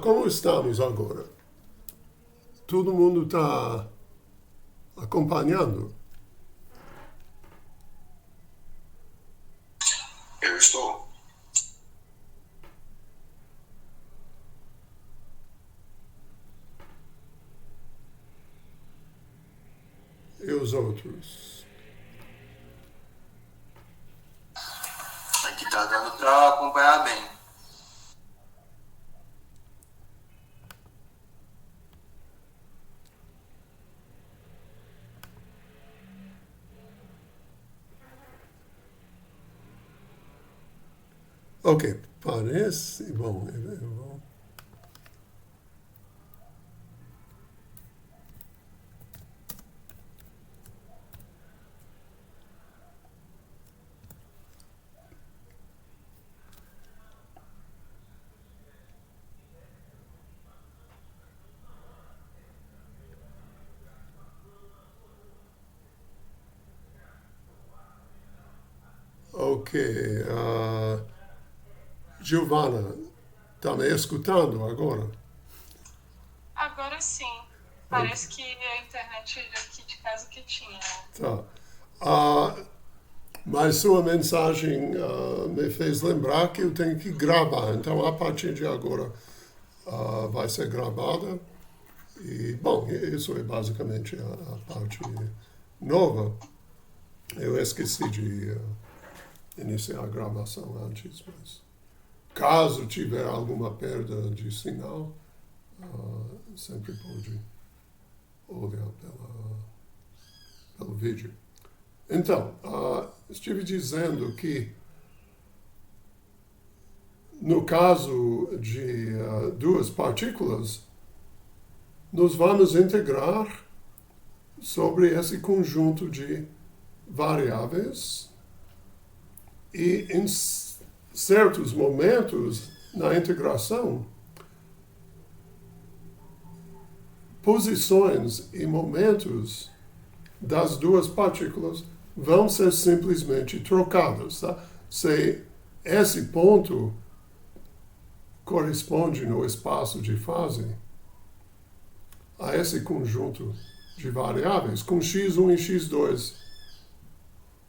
como estamos agora? Todo mundo está acompanhando? Eu estou. E os outros? Aqui tá dando pra acompanhar bem. Ok, parece. Bom, eu vou. Ok, Giovana, está me escutando agora? Agora sim. Ok, Parece que a internet aqui de casa que tinha. tá. Ah, mas sua mensagem me fez lembrar que eu tenho que gravar. Então, a partir de agora, vai ser gravada. E, bom, isso é basicamente a parte nova. Eu esqueci de iniciar a gravação antes, mas caso tiver alguma perda de sinal, sempre pode olhar pelo vídeo. Então, estive dizendo que no caso de duas partículas, nós vamos integrar sobre esse conjunto de variáveis e em certos momentos na integração, posições e momentos das duas partículas vão ser simplesmente trocados. Tá? Se esse ponto corresponde no espaço de fase a esse conjunto de variáveis com x1 e x2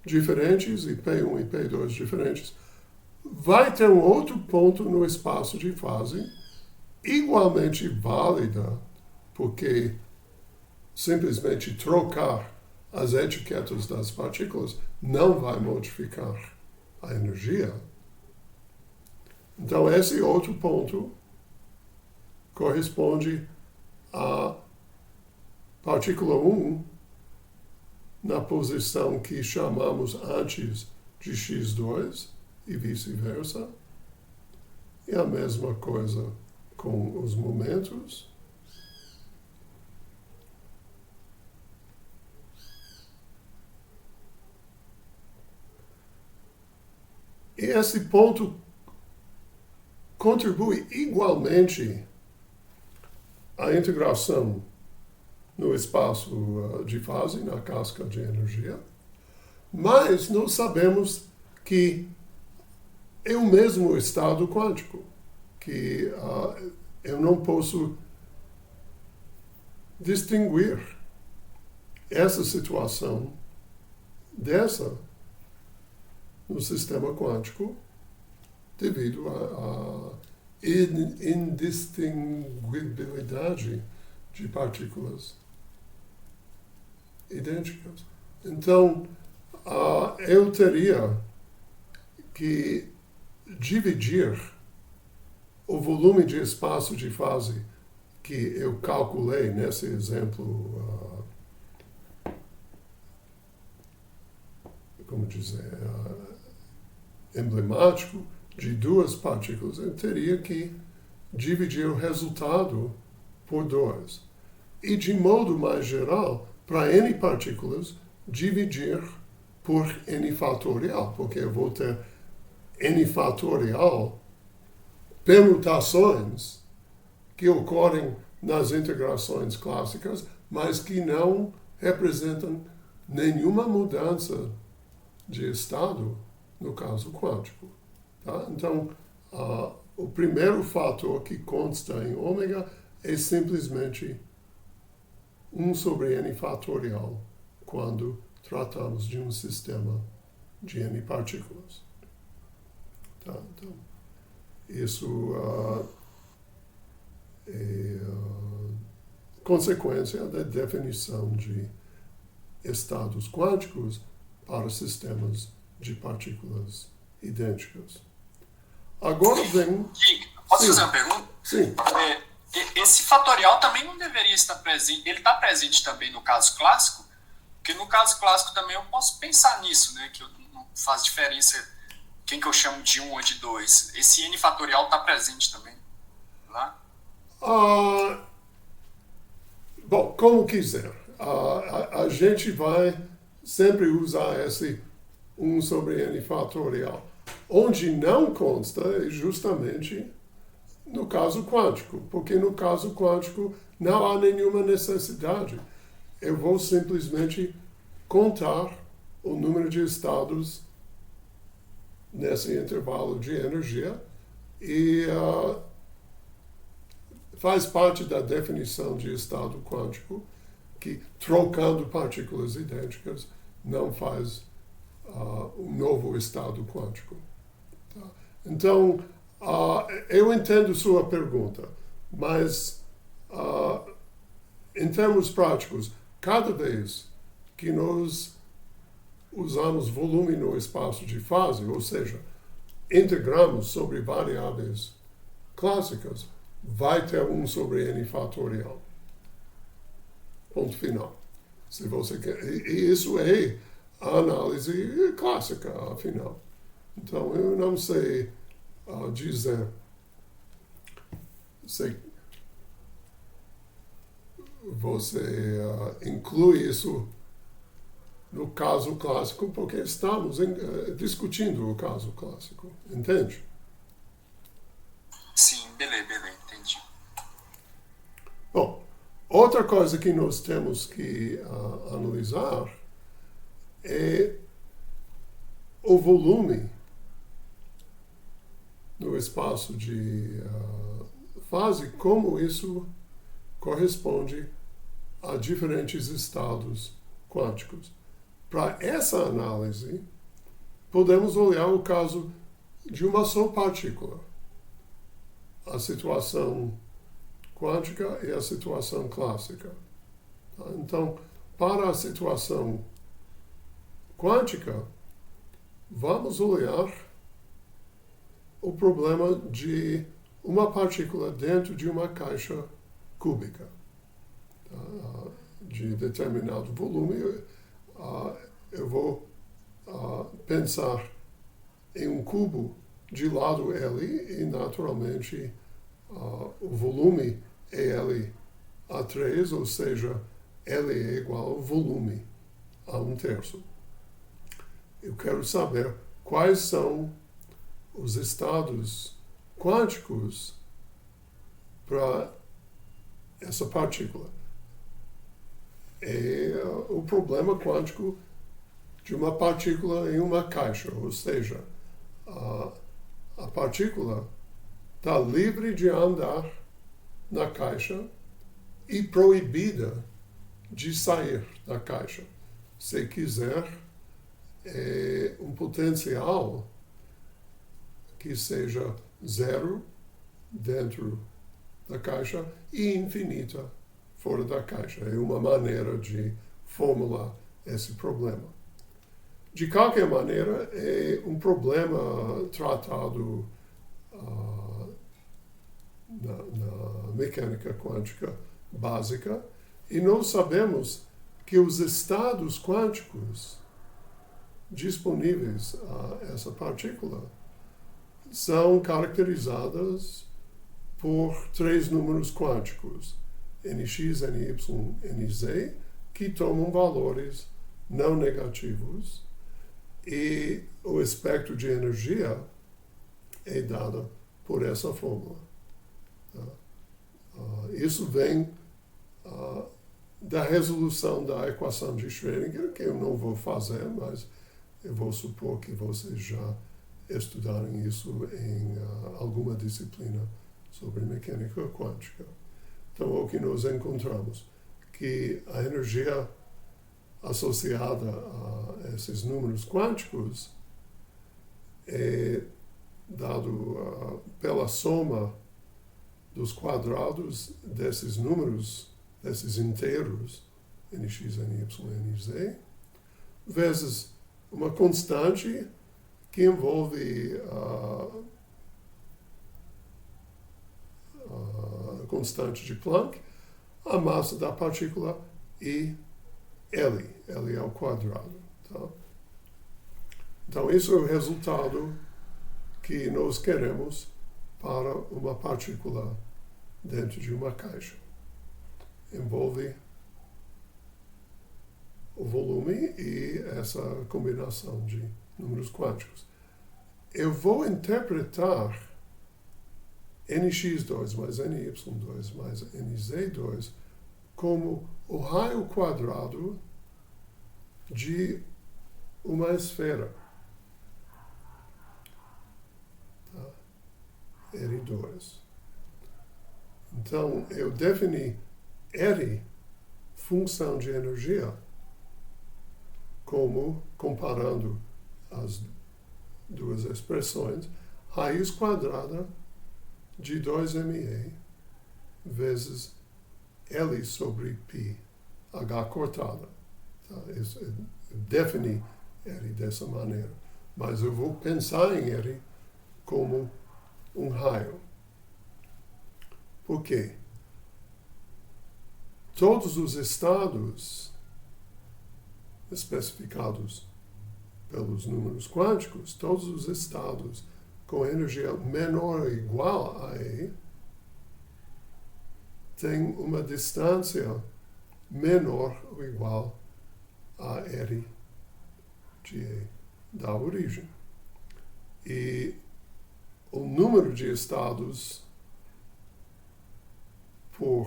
diferentes e P1 e P2 diferentes, vai ter um outro ponto no espaço de fase igualmente válida, porque simplesmente trocar as etiquetas das partículas não vai modificar a energia. Então, esse outro ponto corresponde à partícula 1 na posição que chamamos antes de x2 e vice-versa. E a mesma coisa com os momentos. E esse ponto contribui igualmente à integração no espaço de fase, na casca de energia, mas nós sabemos que é o mesmo estado quântico, que eu não posso distinguir essa situação dessa no sistema quântico devido à indistinguibilidade de partículas idênticas. Então, eu teria que dividir o volume de espaço de fase que eu calculei nesse exemplo, como dizer, emblemático, de duas partículas. Eu teria que dividir o resultado por 2. E, de modo mais geral, para n partículas, dividir por n fatorial, porque eu vou ter n fatorial permutações que ocorrem nas integrações clássicas, mas que não representam nenhuma mudança de estado no caso quântico. Tá? Então, o primeiro fator que consta em ômega é simplesmente 1 sobre n fatorial quando tratamos de um sistema de n partículas. Tá? Então, isso é consequência da definição de estados quânticos para sistemas de partículas idênticas. Agora vem... Posso fazer uma pergunta? Sim. Esse fatorial também não deveria estar presente, ele está presente também no caso clássico? Porque no caso clássico também eu posso pensar nisso, né? Que não faz diferença quem que eu chamo de 1 ou de 2. Esse n fatorial está presente também lá? Bom, como quiser. A gente vai sempre usar esse 1 sobre n fatorial. Onde não consta é justamente no caso quântico, porque no caso quântico não há nenhuma necessidade. Eu vou simplesmente contar o número de estados nesse intervalo de energia e faz parte da definição de estado quântico que, trocando partículas idênticas, não faz um novo estado quântico. Tá? Então, eu entendo sua pergunta, mas em termos práticos, cada vez que nós usamos volume no espaço de fase, ou seja, integramos sobre variáveis clássicas, vai ter 1 sobre n fatorial. Ponto final. Se você quer. E isso é a análise clássica, afinal. Então, eu não sei dizer se você inclui isso no caso clássico, porque estamos discutindo o caso clássico. Entende? Sim, beleza, entendi. Bom, outra coisa que nós temos que analisar é o volume no espaço de fase, como isso corresponde a diferentes estados quânticos. Para essa análise, podemos olhar o caso de uma só partícula, a situação quântica e a situação clássica. Então, para a situação quântica, vamos olhar o problema de uma partícula dentro de uma caixa cúbica, de determinado volume. Eu vou pensar em um cubo de lado L e, naturalmente, o volume é L a 3, ou seja, L é igual ao volume a 1/3. Eu quero saber quais são os estados quânticos para essa partícula. É o problema quântico de uma partícula em uma caixa, ou seja, a partícula está livre de andar na caixa e proibida de sair da caixa. Se quiser, é um potencial que seja 0 dentro da caixa e infinita fora da caixa. É uma maneira de formular esse problema. De qualquer maneira, é um problema tratado na mecânica quântica básica, e nós sabemos que os estados quânticos disponíveis a essa partícula são caracterizados por 3 números quânticos, nx, ny, nz, que tomam valores não negativos, e o espectro de energia é dado por essa fórmula. Isso vem da resolução da equação de Schrödinger, que eu não vou fazer, mas eu vou supor que você já estudarem isso em alguma disciplina sobre mecânica quântica. Então, o que nós encontramos? Que a energia associada a esses números quânticos é dado pela soma dos quadrados desses números, desses inteiros, nx, ny, nz, vezes uma constante que envolve a constante de Planck, a massa da partícula e L ao quadrado. Tá? Então, isso é o resultado que nós queremos para uma partícula dentro de uma caixa. Envolve o volume e essa combinação de números quânticos. Eu vou interpretar nx2 mais ny2 mais nz2 como o raio quadrado de uma esfera. Tá? R2. Então, eu defini R, função de energia, como, comparando as duas expressões, raiz quadrada de 2me vezes L sobre π, H cortada. Tá? Eu defini R dessa maneira. Mas eu vou pensar em R como um raio. Por quê? Todos os estados especificados pelos números quânticos, todos os estados com energia menor ou igual a E têm uma distância menor ou igual a R de E da origem. E o número de estados por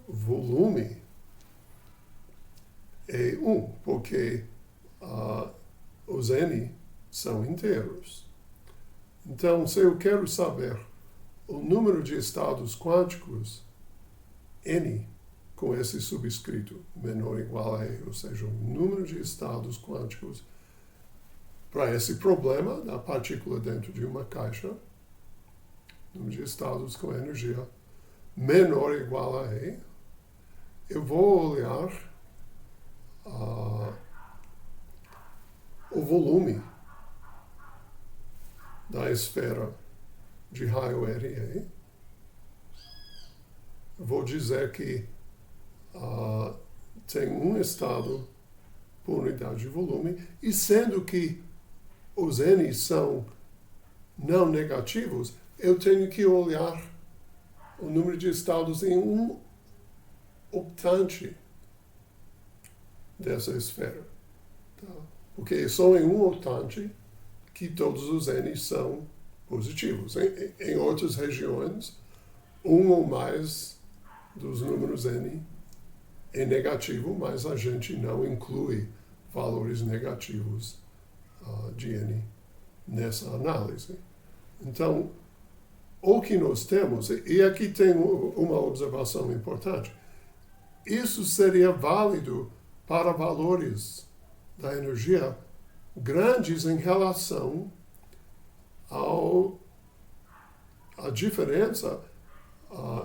volume é 1, porque os N são inteiros. Então, se eu quero saber o número de estados quânticos, N, com esse subscrito, menor ou igual a E, ou seja, o número de estados quânticos para esse problema da partícula dentro de uma caixa, número de estados com energia menor ou igual a E, eu vou olhar o volume da esfera de raio RE. Vou dizer que tem um estado por unidade de volume, e sendo que os N são não negativos, eu tenho que olhar o número de estados em um octante dessa esfera. Tá? Porque é só em um octante que todos os N são positivos. Em outras regiões, um ou mais dos números N é negativo, mas a gente não inclui valores negativos de N nessa análise. Então, o que nós temos, e aqui tem uma observação importante, isso seria válido para valores da energia grandes em relação à diferença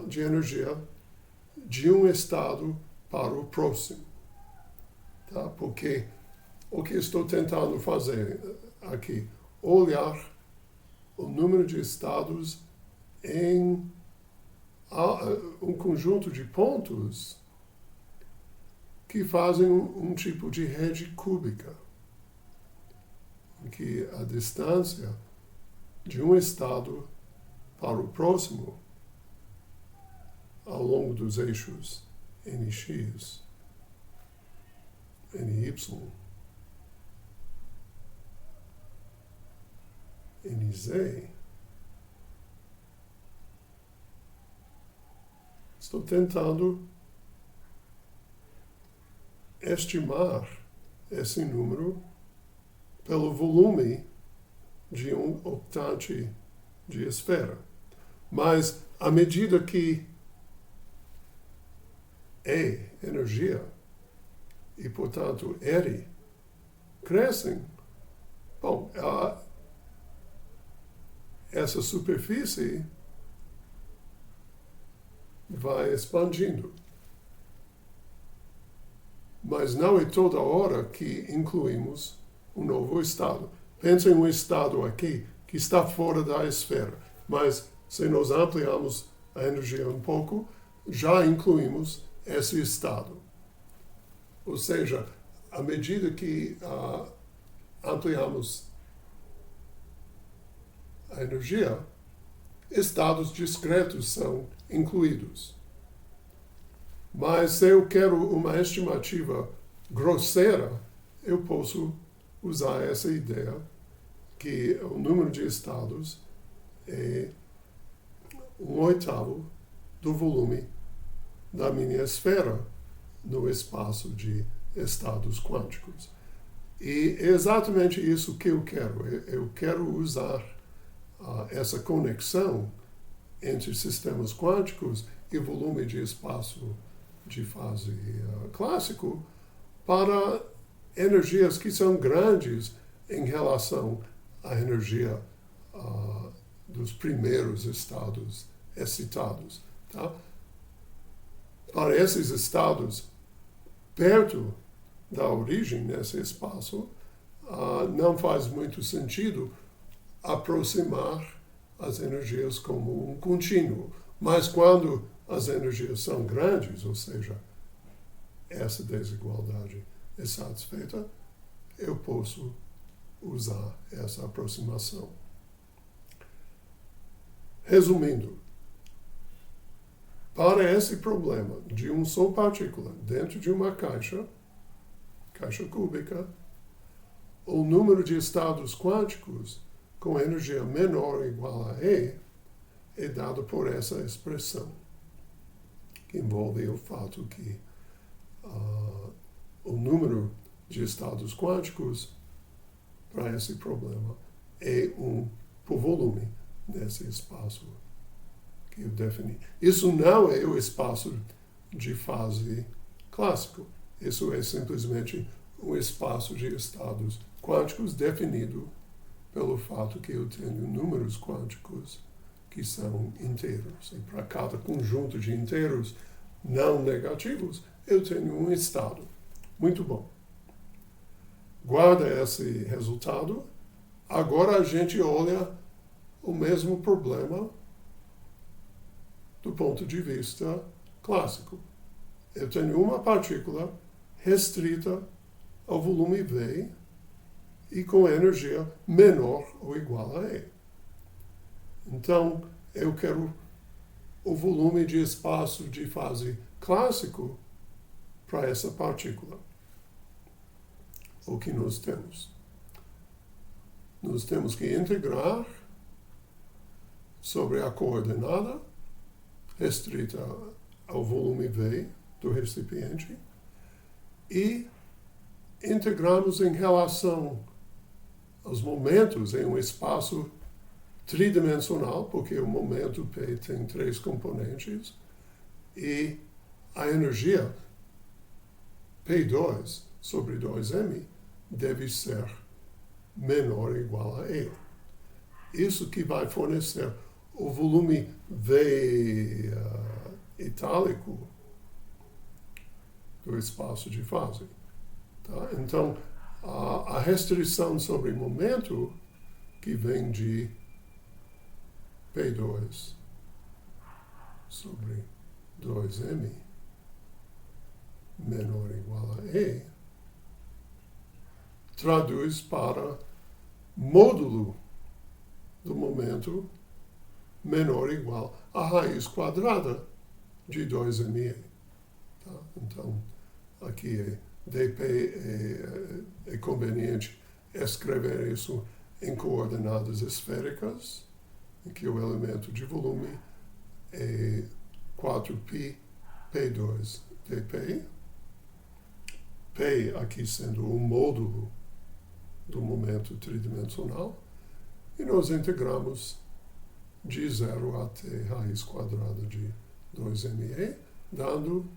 de energia de um estado para o próximo. Tá? Porque o que estou tentando fazer aqui, olhar o número de estados em um conjunto de pontos que fazem um tipo de rede cúbica, em que a distância de um estado para o próximo, ao longo dos eixos NX, NY, NZ, estou tentando estimar esse número pelo volume de um octante de esfera. Mas, à medida que E, energia, e, portanto, R, crescem, bom, essa superfície vai expandindo. Mas não é toda hora que incluímos um novo estado. Pensa em um estado aqui que está fora da esfera, mas se nós ampliamos a energia um pouco, já incluímos esse estado. Ou seja, à medida que ampliamos a energia, estados discretos são incluídos. Mas se eu quero uma estimativa grosseira, eu posso usar essa ideia que o número de estados é 1/8 do volume da minha esfera no espaço de estados quânticos. E é exatamente isso que eu quero. Eu quero usar essa conexão entre sistemas quânticos e volume de espaço de fase clássico para energias que são grandes em relação à energia dos primeiros estados excitados. Tá? Para esses estados, perto da origem nesse espaço, não faz muito sentido aproximar as energias como um contínuo. Mas quando as energias são grandes, ou seja, essa desigualdade é satisfeita, eu posso usar essa aproximação. Resumindo, para esse problema de um só partícula dentro de uma caixa cúbica, o número de estados quânticos com energia menor ou igual a E é dado por essa expressão, que envolve o fato que o número de estados quânticos para esse problema é 1 por volume nesse espaço que eu defini. Isso não é o espaço de fase clássico. Isso é simplesmente um espaço de estados quânticos definido pelo fato que eu tenho números quânticos que são inteiros. E para cada conjunto de inteiros não negativos, eu tenho um estado. Muito bom. Guarda esse resultado. Agora a gente olha o mesmo problema do ponto de vista clássico. Eu tenho uma partícula restrita ao volume V e com energia menor ou igual a E. Então, eu quero o volume de espaço de fase clássico para essa partícula. O que nós temos? Nós temos que integrar sobre a coordenada restrita ao volume V do recipiente e integramos em relação aos momentos em um espaço tridimensional, porque o momento P tem 3 componentes, e a energia P2 sobre 2m deve ser menor ou igual a E. Isso que vai fornecer o volume V itálico do espaço de fase. Tá? Então, a restrição sobre momento, que vem de P2 sobre 2m menor ou igual a E, traduz para módulo do momento menor ou igual à raiz quadrada de 2me. Tá? Então, aqui dp é conveniente escrever isso em coordenadas esféricas, em que o elemento de volume é 4π P2 dp, P aqui sendo o módulo do momento tridimensional, e nós integramos de 0 até raiz quadrada de 2ME, dando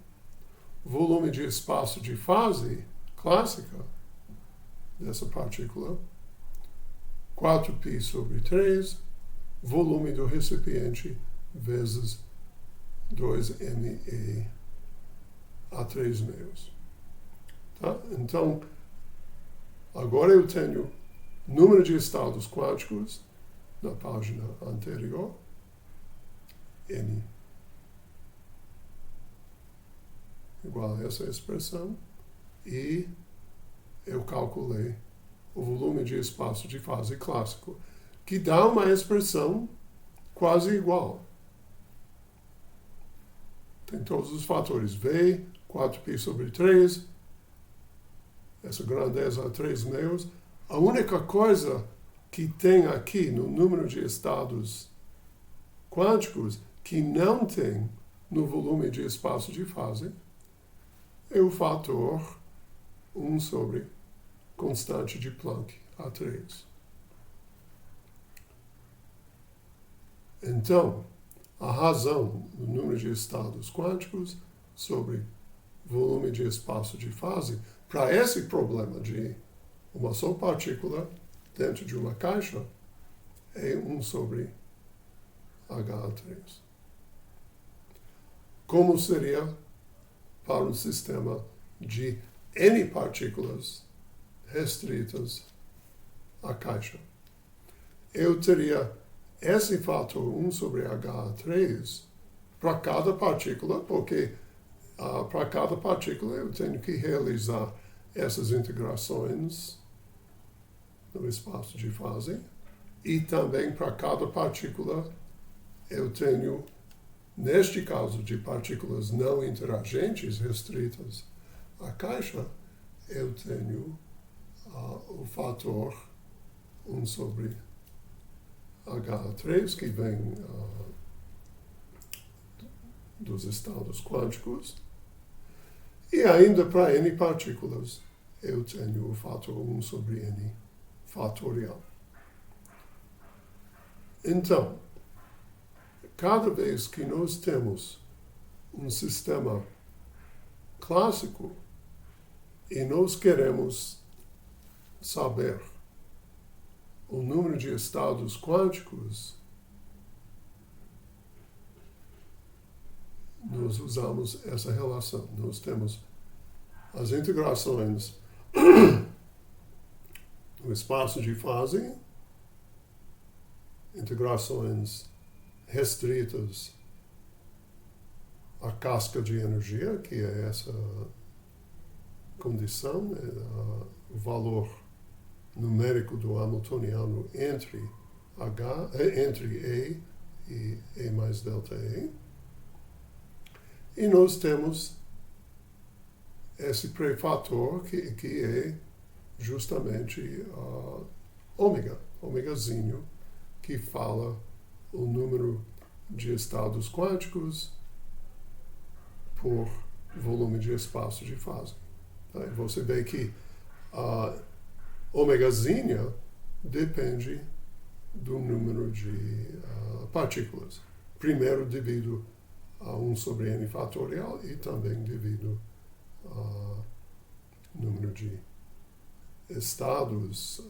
volume de espaço de fase clássica dessa partícula, 4π sobre 3, volume do recipiente vezes 2ME a 3 meios. Tá? Então, agora eu tenho número de estados quânticos na página anterior, N igual a essa expressão, e eu calculei o volume de espaço de fase clássico, que dá uma expressão quase igual. Tem todos os fatores V, 4π sobre 3, essa grandeza a 3 meios. A única coisa que tem aqui no número de estados quânticos que não tem no volume de espaço de fase é o fator 1 sobre constante de Planck, A3. Então, a razão do número de estados quânticos sobre volume de espaço de fase, para esse problema de uma só partícula dentro de uma caixa, é 1 sobre HA3. Como seria para um sistema de N partículas restritas à caixa? Eu teria esse fator 1 sobre HA3 para cada partícula, porque para cada partícula eu tenho que realizar essas integrações no espaço de fase, e também para cada partícula eu tenho, neste caso de partículas não interagentes restritas à caixa, eu tenho o fator 1 sobre HA3, que vem dos estados quânticos, e ainda para N partículas eu tenho o fator 1 sobre N fatorial. Então, cada vez que nós temos um sistema clássico e nós queremos saber o número de estados quânticos, nós usamos essa relação. Nós temos as integrações no espaço de fase, integrações restritas à casca de energia, que é essa condição, o valor numérico do Hamiltoniano entre E e E mais delta E. E nós temos esse prefator que é justamente ômegazinho, que fala o número de estados quânticos por volume de espaço de fase. Aí você vê que a ômegazinha depende do número de partículas. Primeiro devido a 1 sobre N fatorial e também devido ao número de estados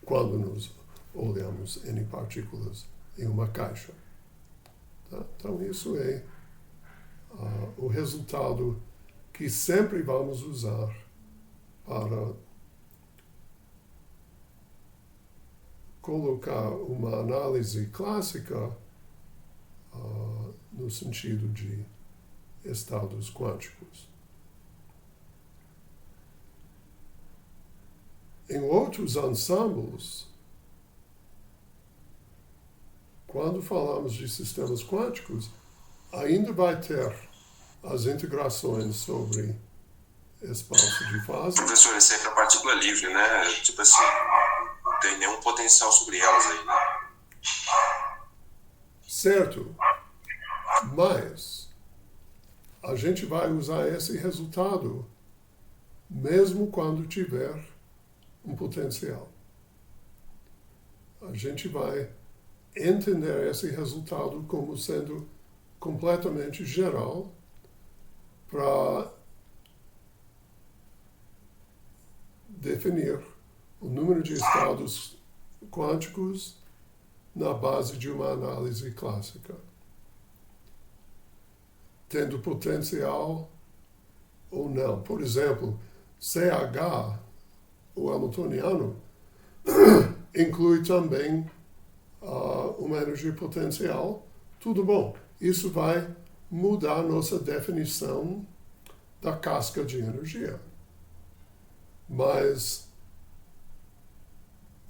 quando nós olhamos N partículas em uma caixa. Tá? Então, isso é o resultado que sempre vamos usar para colocar uma análise clássica no sentido de estados quânticos. Em outros ensembles, quando falamos de sistemas quânticos, ainda vai ter as integrações sobre espaço de fase. Professor, esse é para partícula livre, né? Tipo assim, não tem nenhum potencial sobre elas aí, né? Certo. Mas a gente vai usar esse resultado mesmo quando tiver um potencial. A gente vai entender esse resultado como sendo completamente geral para definir o número de estados quânticos na base de uma análise clássica, tendo potencial ou não. Por exemplo, CH, o hamiltoniano, inclui também uma energia potencial. Tudo bom. Isso vai mudar nossa definição da casca de energia. Mas,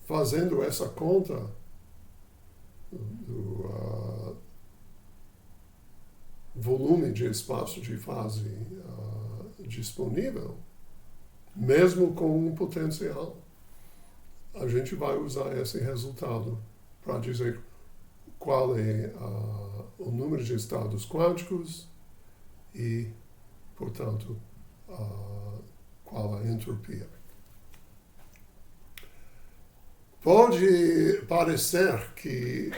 fazendo essa conta do volume de espaço de fase disponível, mesmo com um potencial, a gente vai usar esse resultado para dizer qual é o número de estados quânticos e, portanto, qual a entropia. Pode parecer que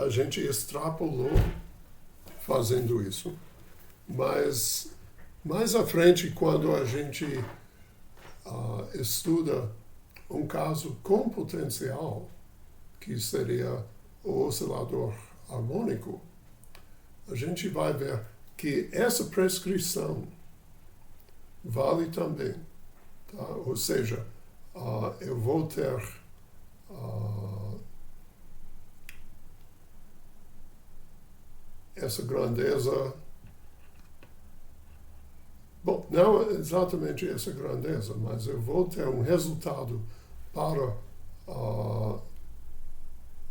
a gente extrapolou fazendo isso, mas mais à frente, quando a gente estuda um caso com potencial, que seria o oscilador harmônico, a gente vai ver que essa prescrição vale também. Tá? Ou seja, eu vou ter essa grandeza. Bom, não exatamente essa grandeza, mas eu vou ter um resultado para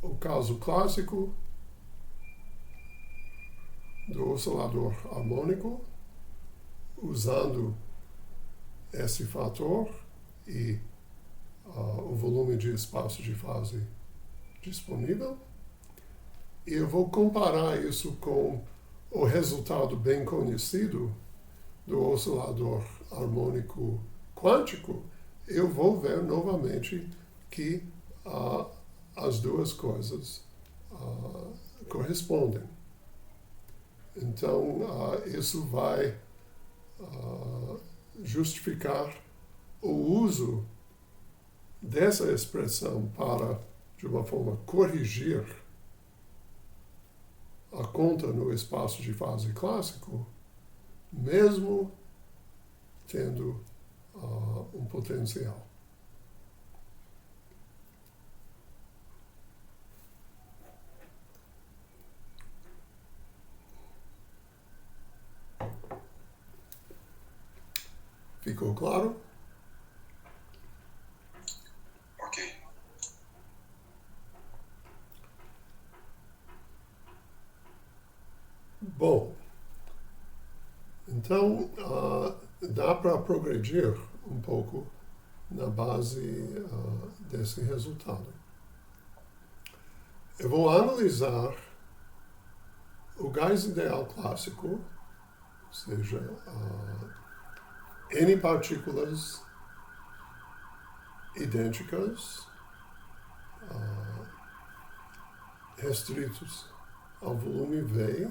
o caso clássico do oscilador harmônico, usando esse fator e o volume de espaço de fase disponível. E eu vou comparar isso com o resultado bem conhecido do oscilador harmônico quântico. Eu vou ver novamente que as duas coisas correspondem. Então, isso vai justificar o uso dessa expressão para, de uma forma, corrigir a conta no espaço de fase clássico, mesmo tendo um potencial. Ficou claro? Ok. Bom, então dá para progredir um pouco na base desse resultado. Eu vou analisar o gás ideal clássico, ou seja, N partículas idênticas, restritos ao volume V,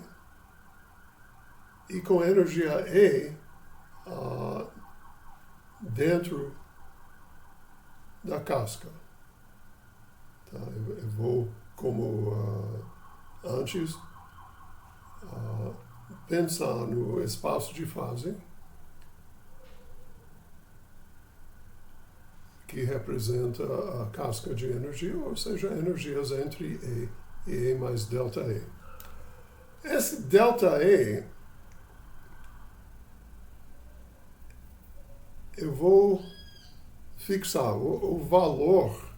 e com energia E dentro da casca. Tá? Eu vou, como antes, pensar no espaço de fase, que representa a casca de energia, ou seja, energias entre E e E mais delta E. Esse delta E, eu vou fixar o valor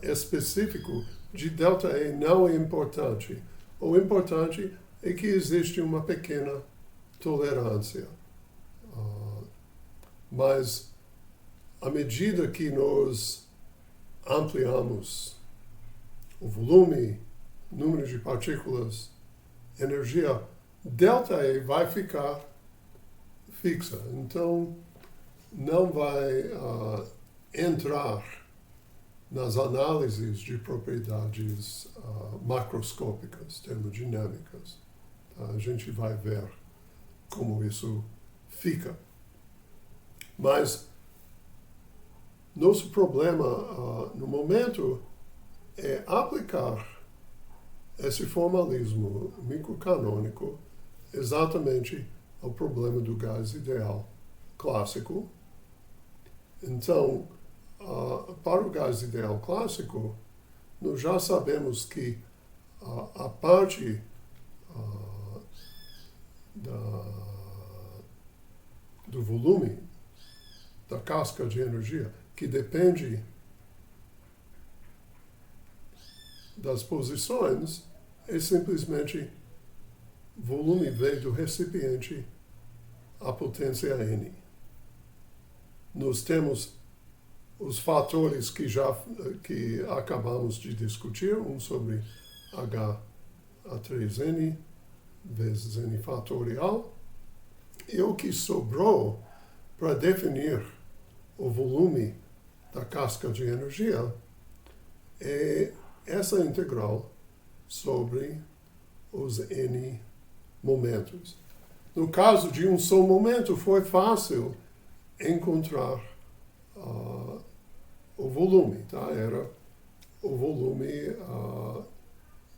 específico de delta E não é importante. O importante é que existe uma pequena tolerância. Mas à medida que nós ampliamos o volume, número de partículas, energia, delta E vai ficar fixa. Então, não vai entrar nas análises de propriedades macroscópicas, termodinâmicas. Tá? A gente vai ver como isso fica. Mas nosso problema no momento é aplicar esse formalismo microcanônico exatamente ao problema do gás ideal clássico. Então, para o gás ideal clássico, nós já sabemos que a parte do volume da casca de energia, que depende das posições, é simplesmente volume V do recipiente à potência N. Nós temos os fatores que acabamos de discutir, um sobre H a 3N vezes N fatorial, e o que sobrou para definir o volume da casca de energia é essa integral sobre os N momentos. No caso de um só momento, foi fácil encontrar o volume, tá? Era o volume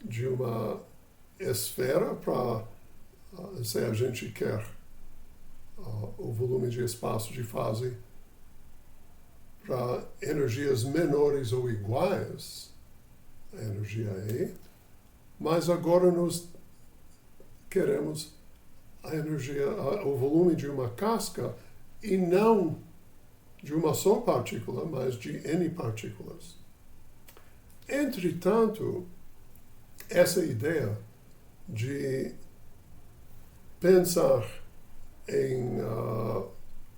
de uma esfera para, se a gente quer o volume de espaço de fase para energias menores ou iguais à energia E, mas agora nós queremos a energia, o volume de uma casca e não de uma só partícula, mas de N partículas. Entretanto, essa ideia de pensar em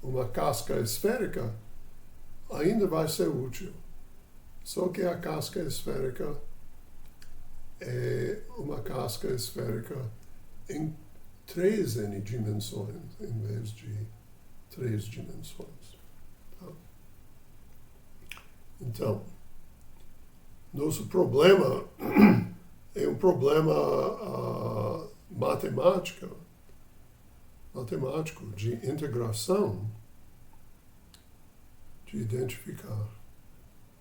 uma casca esférica ainda vai ser útil. Só que a casca esférica é uma casca esférica em 3N dimensões, em vez de 3 dimensões. Tá? Então, nosso problema é um problema matemático de integração, de identificar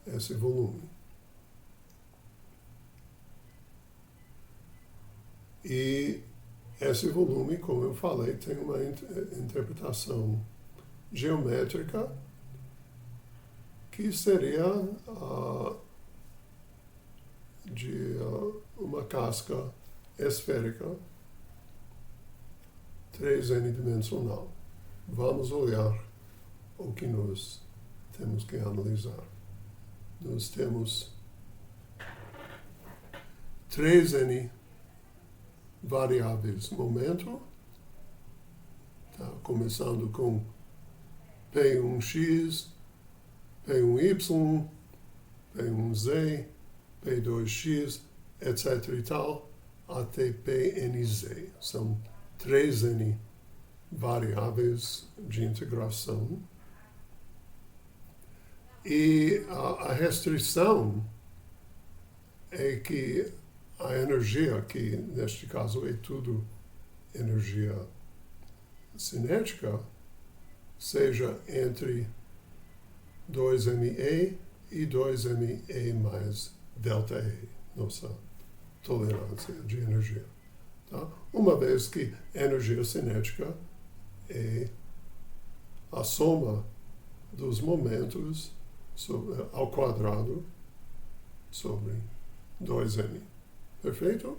esse volume. E esse volume, como eu falei, tem uma interpretação geométrica que seria de uma casca esférica 3N dimensional. Vamos olhar o que nós temos que analisar. Nós temos 3N variáveis momento, tá? Começando com P1x, P1y, P1z, P2x, etc. e tal, até Pnz. São 3N variáveis de integração. E a restrição é que a energia, que neste caso é tudo energia cinética, seja entre 2ME e 2ME mais ΔE, nossa tolerância de energia. Tá? Uma vez que energia cinética é a soma dos momentos ao quadrado sobre 2M. Perfeito?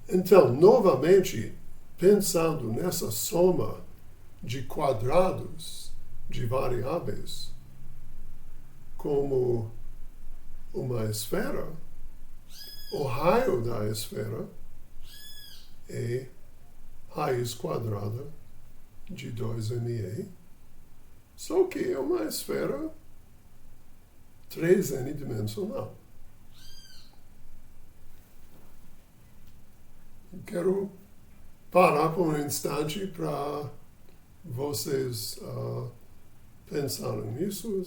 Então, novamente, pensando nessa soma de quadrados de variáveis como uma esfera, o raio da esfera é raiz quadrada de 2ME, só que é uma esfera 3N dimensional. Quero parar por um instante para vocês pensaram nisso?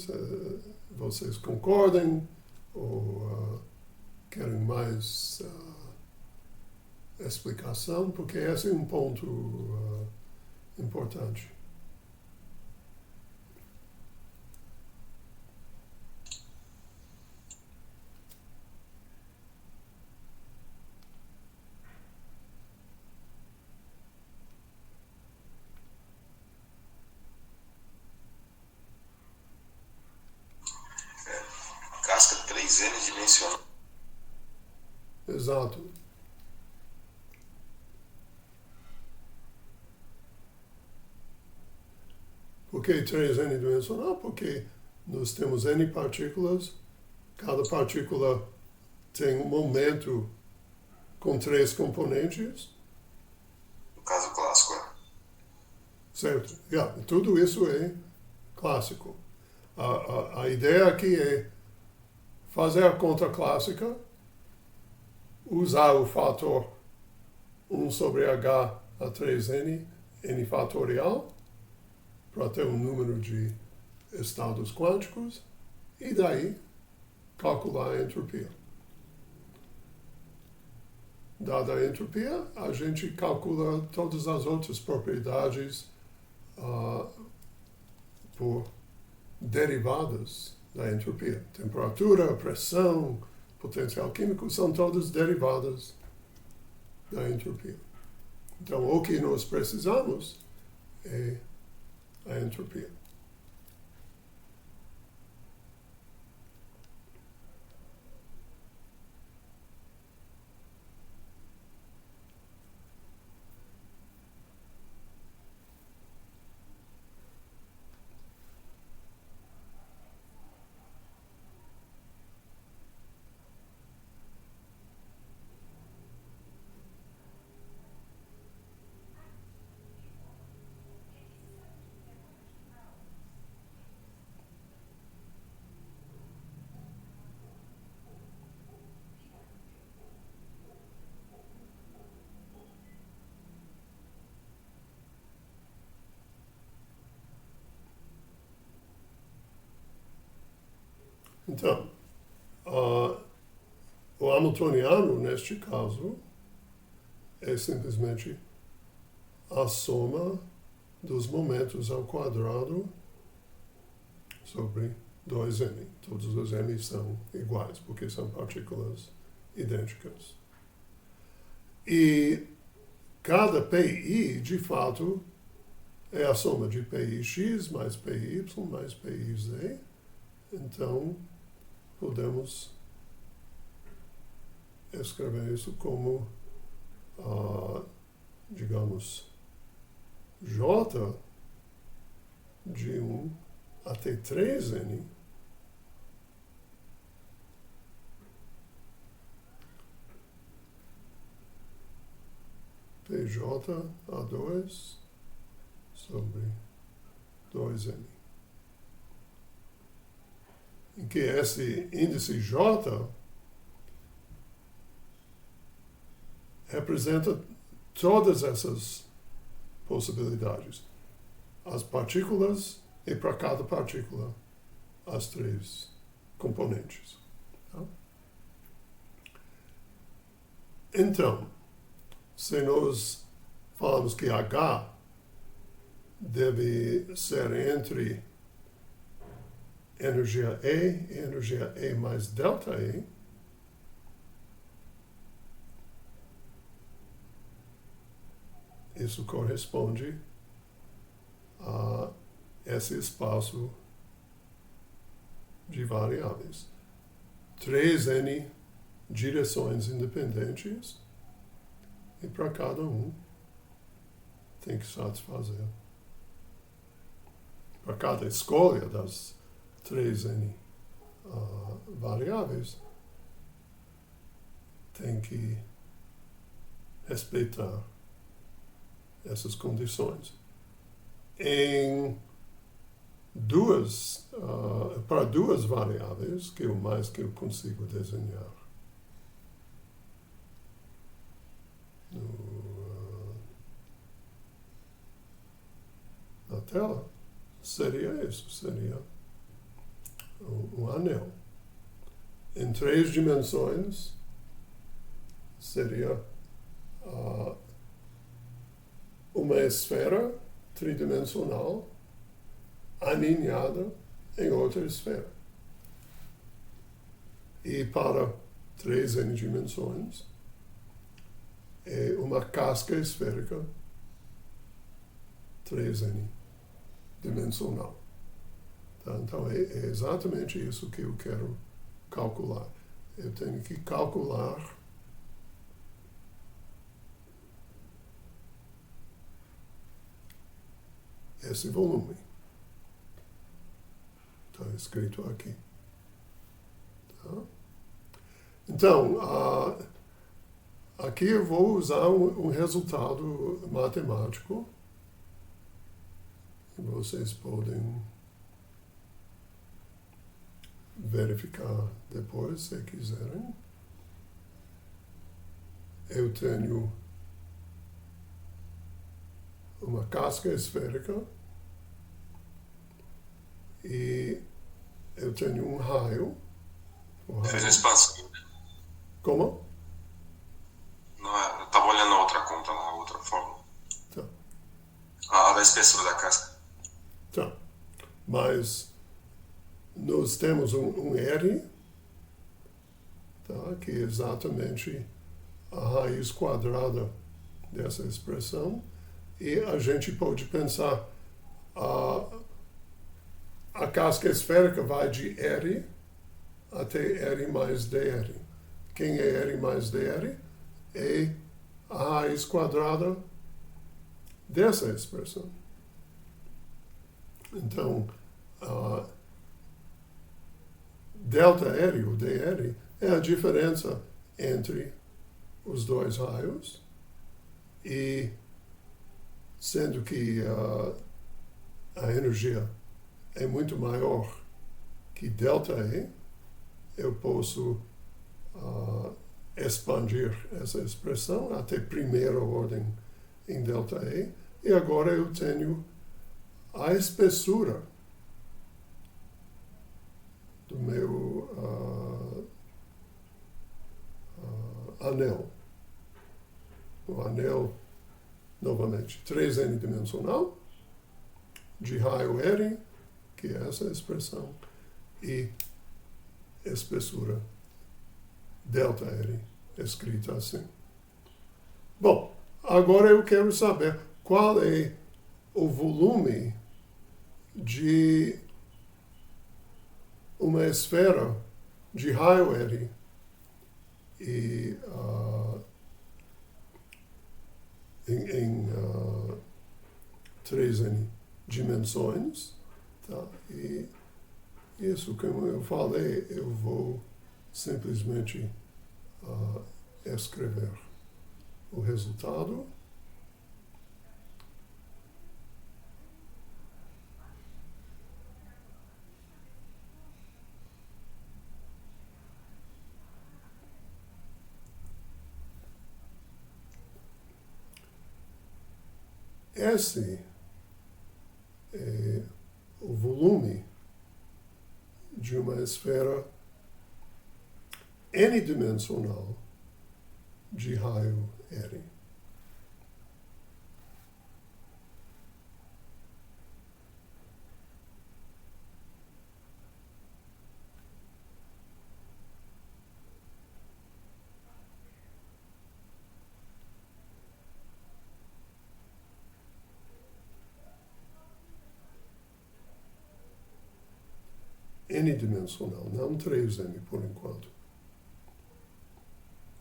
Vocês concordam? Ou querem mais explicação? Porque esse é um ponto importante. Casca 3N dimensional. Exato. Por que 3N dimensional? Porque nós temos N partículas, cada partícula tem um momento com 3 componentes. No caso clássico, Certo? Tudo isso é clássico. A ideia aqui é fazer a conta clássica, usar o fator 1 sobre H a 3N, N fatorial, para ter um número de estados quânticos, e daí calcular a entropia. Dada a entropia, a gente calcula todas as outras propriedades por derivadas da entropia. Temperatura, pressão, potencial químico são todas derivadas da entropia. Então, o que nós precisamos é a entropia. Então, o hamiltoniano, neste caso, é simplesmente a soma dos momentos ao quadrado sobre 2n. Todos os n são iguais, porque são partículas idênticas. E cada pi, de fato, é a soma de pix mais py mais pz. Então, podemos escrever isso como, digamos, J de 1 até 3n Pj a 2 sobre 2n. Em que esse índice J representa todas essas possibilidades. As partículas e para cada partícula as 3 componentes. Tá? Então, se nós falamos que H deve ser entre energia E e energia E mais delta E, isso corresponde a esse espaço de variáveis. 3n direções independentes e para cada um tem que satisfazer. Para cada escolha das 3n variáveis, tem que respeitar essas condições. Para duas variáveis, que é o mais que eu consigo desenhar na tela, seria isso, seria um anel. Em 3 dimensões, seria uma esfera tridimensional aninhada em outra esfera. E para 3N dimensões, é uma casca esférica 3N dimensional. Tá? Então, é exatamente isso que eu quero calcular. Eu tenho que calcular esse volume. Está escrito aqui. Tá? Então, aqui eu vou usar um resultado matemático. Vocês podem verificar depois, se quiserem. Eu tenho uma casca esférica e eu tenho um raio. Fez a expansão. Como? Não, eu estava olhando a outra conta lá, a outra fórmula. Tá. A da espessura da casca. Tá. Mas nós temos um R, tá, que é exatamente a raiz quadrada dessa expressão, e a gente pode pensar a casca esférica vai de R até R mais dr. Quem é R mais dr? É a raiz quadrada dessa expressão. Então, delta R, ou dr, é a diferença entre os dois raios, e sendo que a energia é muito maior que delta E, eu posso expandir essa expressão até primeira ordem em delta E, e agora eu tenho a espessura do meu anel. O anel, novamente, 3N dimensional, de raio R, que é essa expressão, e espessura delta R, escrita assim. Bom, agora eu quero saber qual é o volume de uma esfera de raio R e em 3N dimensões, tá? E isso, como eu falei, eu vou simplesmente escrever o resultado. Esse é o volume de uma esfera n-dimensional de raio R. N-dimensional, não 3N por enquanto.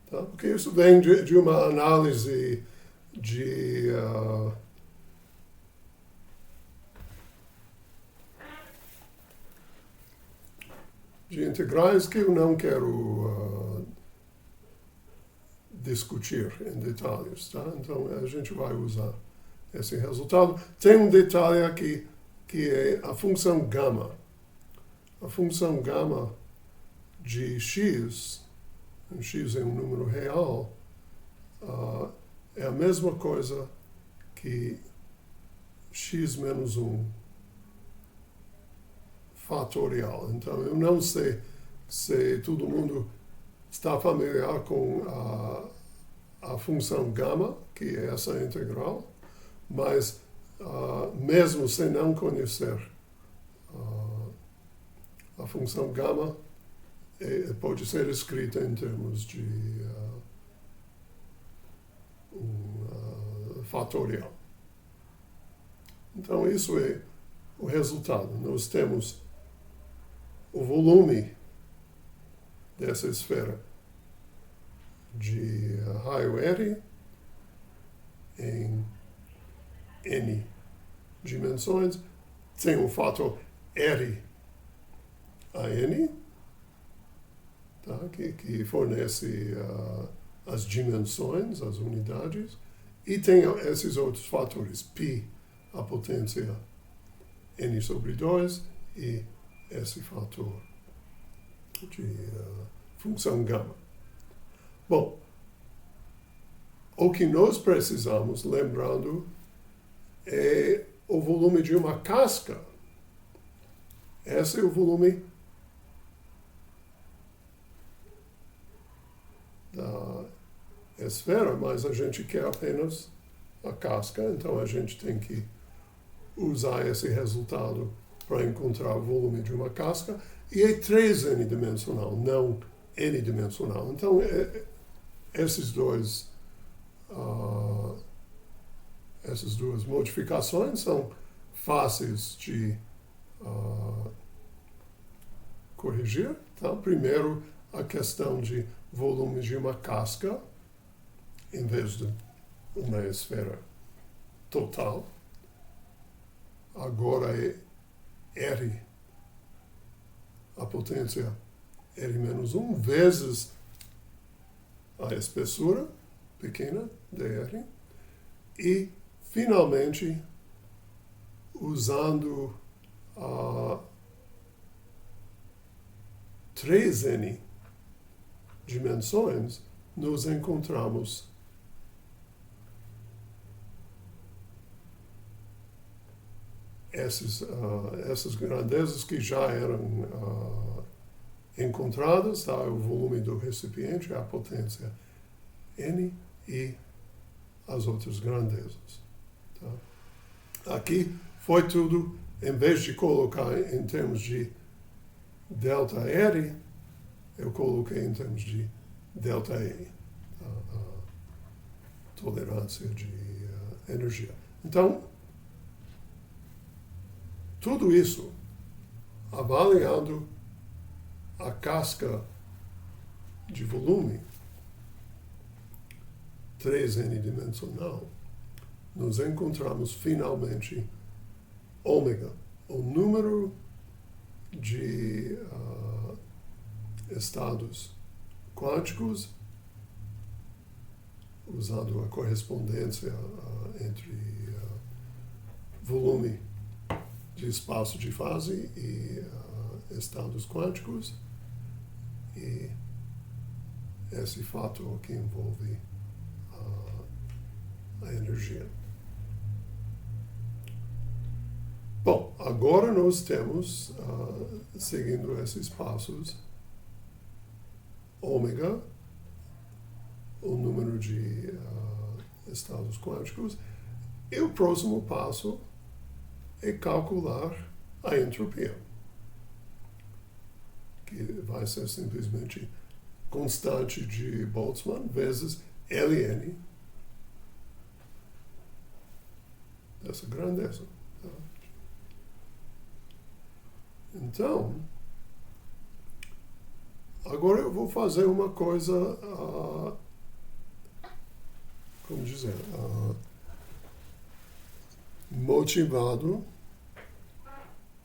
Tá? Porque isso vem de uma análise de integrais que eu não quero discutir em detalhes. Tá? Então, a gente vai usar esse resultado. Tem um detalhe aqui, que é a função gama. A função gama de x é um número real, é a mesma coisa que x menos 1 fatorial. Então, eu não sei se todo mundo está familiar com a função gama, que é essa integral, mas mesmo sem não conhecer a função gama, pode ser escrita em termos de fatorial. Então, isso é o resultado. Nós temos o volume dessa esfera de raio R em N dimensões, tem o fator R a N, tá? que fornece as dimensões, as unidades, e tem esses outros fatores, π, a potência N sobre 2, e esse fator de função gama. Bom, o que nós precisamos, lembrando, é o volume de uma casca. Esse é o volume da esfera, mas a gente quer apenas a casca, então a gente tem que usar esse resultado para encontrar o volume de uma casca, e é 3n-dimensional, não n-dimensional. Então, essas duas modificações são fáceis de corrigir. Então, primeiro, a questão de volume de uma casca, em vez de uma esfera total. Agora é R, a potência R-1, vezes a espessura pequena, dr, e, finalmente, usando a 3n dimensões, nós encontramos essas grandezas que já eram encontradas, tá? O volume do recipiente, a potência N e as outras grandezas. Tá? Aqui foi tudo, em vez de colocar em termos de delta R, eu coloquei em termos de delta E, a tolerância de energia. Então, tudo isso, avaliando a casca de volume 3n-dimensional, nós encontramos finalmente ômega, o número de estados quânticos, usando a correspondência entre volume de espaço de fase e estados quânticos, e esse fator que envolve a energia. Bom, agora nós temos, seguindo esses passos, ômega, o número de estados quânticos, e o próximo passo é calcular a entropia, que vai ser simplesmente constante de Boltzmann vezes Ln dessa grandeza. Tá? Então, agora eu vou fazer uma coisa, como dizer, motivado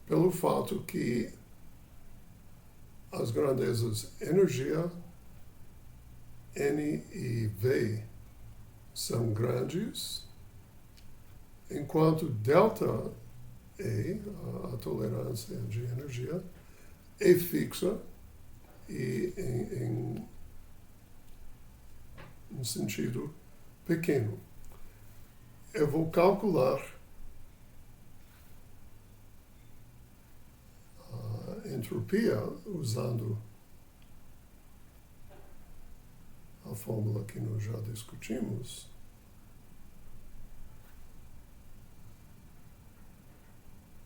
pelo fato que as grandezas energia, N e V, são grandes, enquanto delta E, a tolerância de energia, é fixa e em um sentido pequeno. Eu vou calcular entropia, usando a fórmula que nós já discutimos,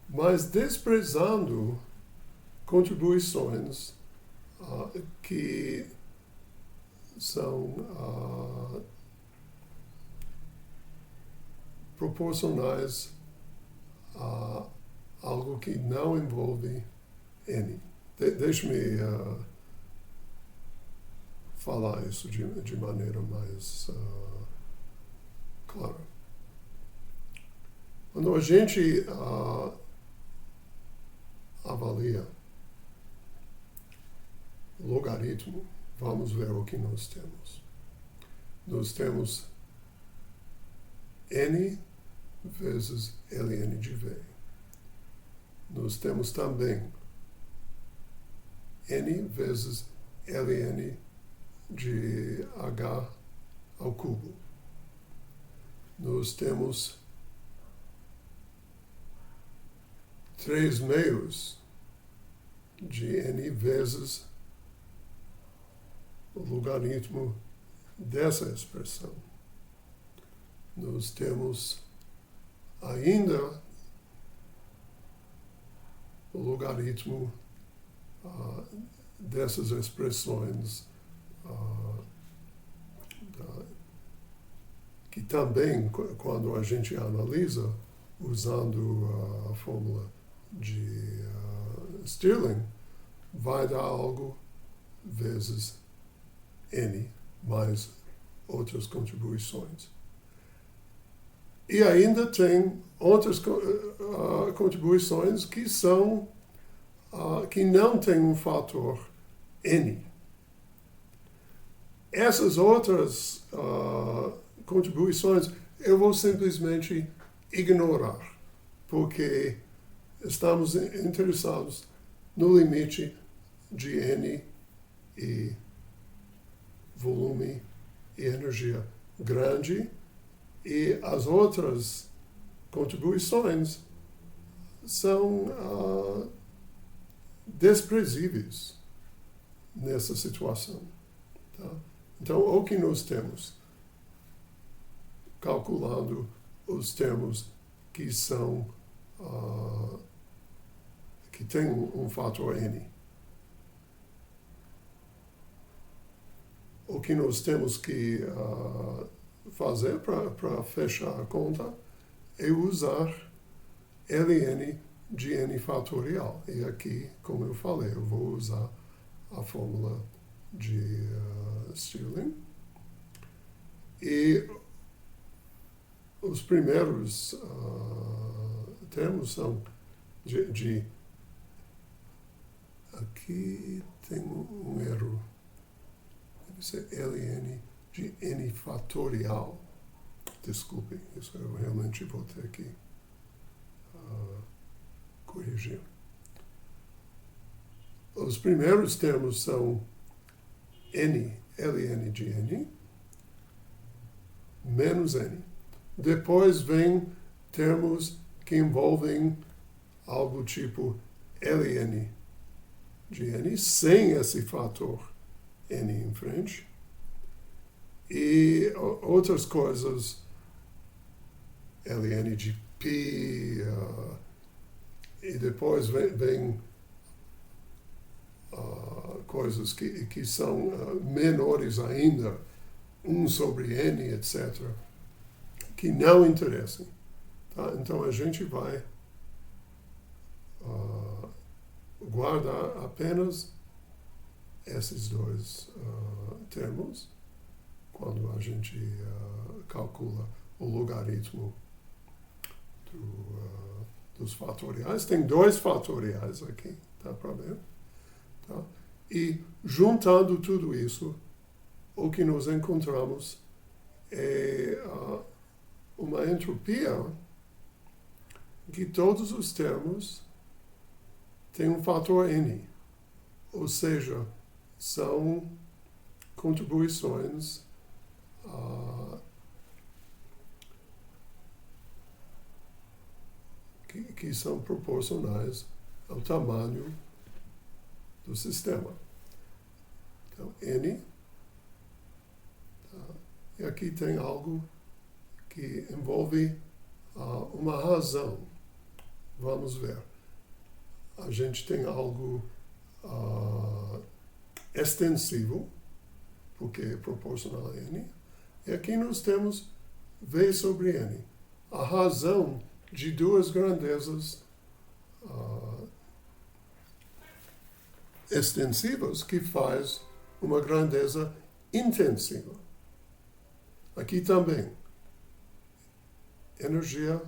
mas desprezando contribuições que são proporcionais a algo que não envolve N. Deixe-me falar isso de maneira mais clara. Quando a gente avalia o logaritmo, vamos ver o que nós temos. Nós temos N vezes ln de V. Nós temos também N vezes ln de H ao cubo. Nós temos 3/2 de N vezes o logaritmo dessa expressão. Nós temos ainda o logaritmo dessas expressões que também, quando a gente analisa, usando a fórmula de Stirling, vai dar algo vezes N mais outras contribuições. E ainda tem outras contribuições que são que não têm um fator N. Essas outras contribuições eu vou simplesmente ignorar, porque estamos interessados no limite de N e volume e energia grande, e as outras contribuições são desprezíveis nessa situação. Tá? Então, o que nós temos? Calculando os termos que são que têm um fator N. O que nós temos que fazer para fechar a conta é usar ln de N fatorial. E aqui, como eu falei, eu vou usar a fórmula de Stirling. E os primeiros termos são aqui tem um erro. Deve ser ln de N fatorial. Desculpe, isso eu realmente vou ter que corrigir. Os primeiros termos são N, ln de N, menos N. Depois vem termos que envolvem algo tipo ln de N, sem esse fator N em frente. E outras coisas, ln de π, e depois vem coisas que são menores ainda, 1 sobre N, etc., que não interessam. Tá? Então a gente vai guardar apenas esses dois termos quando a gente calcula o logaritmo dos fatoriais. Tem 2 fatoriais aqui, dá para ver? Tá? E juntando tudo isso, o que nós encontramos é uma entropia que todos os termos têm um fator N, ou seja, são contribuições que são proporcionais ao tamanho do sistema. Então, N. Tá? E aqui tem algo que envolve uma razão. Vamos ver. A gente tem algo extensivo, porque é proporcional a N. E aqui nós temos V sobre N. A razão de duas grandezas extensivas que faz uma grandeza intensiva. Aqui também, energia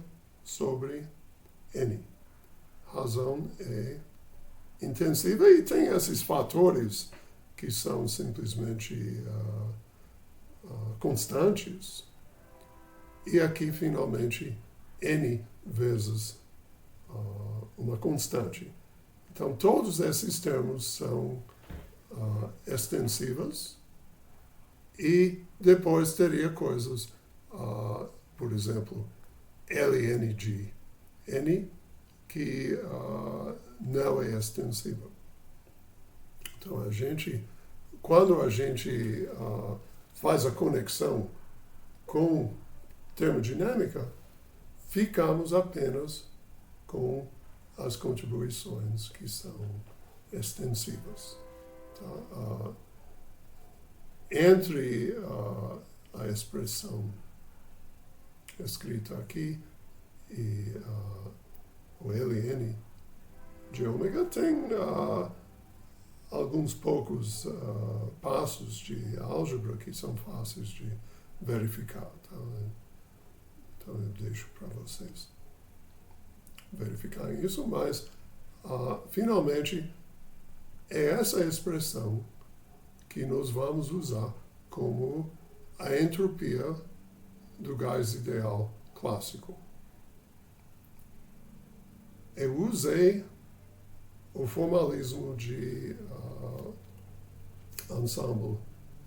sobre N. Razão é intensiva e tem esses fatores que são simplesmente constantes. E aqui, finalmente, N vezes uma constante. Então, todos esses termos são extensivas e depois teria coisas, por exemplo, LNG, N que não é extensiva. Então, quando a gente faz a conexão com termodinâmica, ficamos apenas com as contribuições que são extensivas. Tá? Entre a expressão escrita aqui e o Ln de ômega tem alguns poucos passos de álgebra que são fáceis de verificar. Tá? Então eu deixo para vocês verificarem isso, mas finalmente é essa expressão que nós vamos usar como a entropia do gás ideal clássico. Eu usei o formalismo de ensemble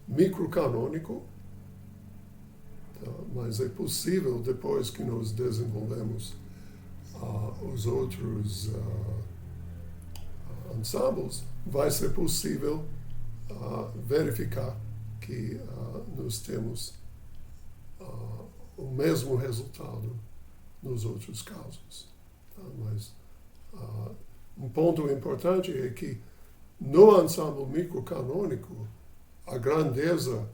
microcanônico, tá? Mas é possível, depois que nós desenvolvemos os outros ensembles, vai ser possível verificar que nós temos o mesmo resultado nos outros casos. Tá? Mas um ponto importante é que no ensemble microcanônico, a grandeza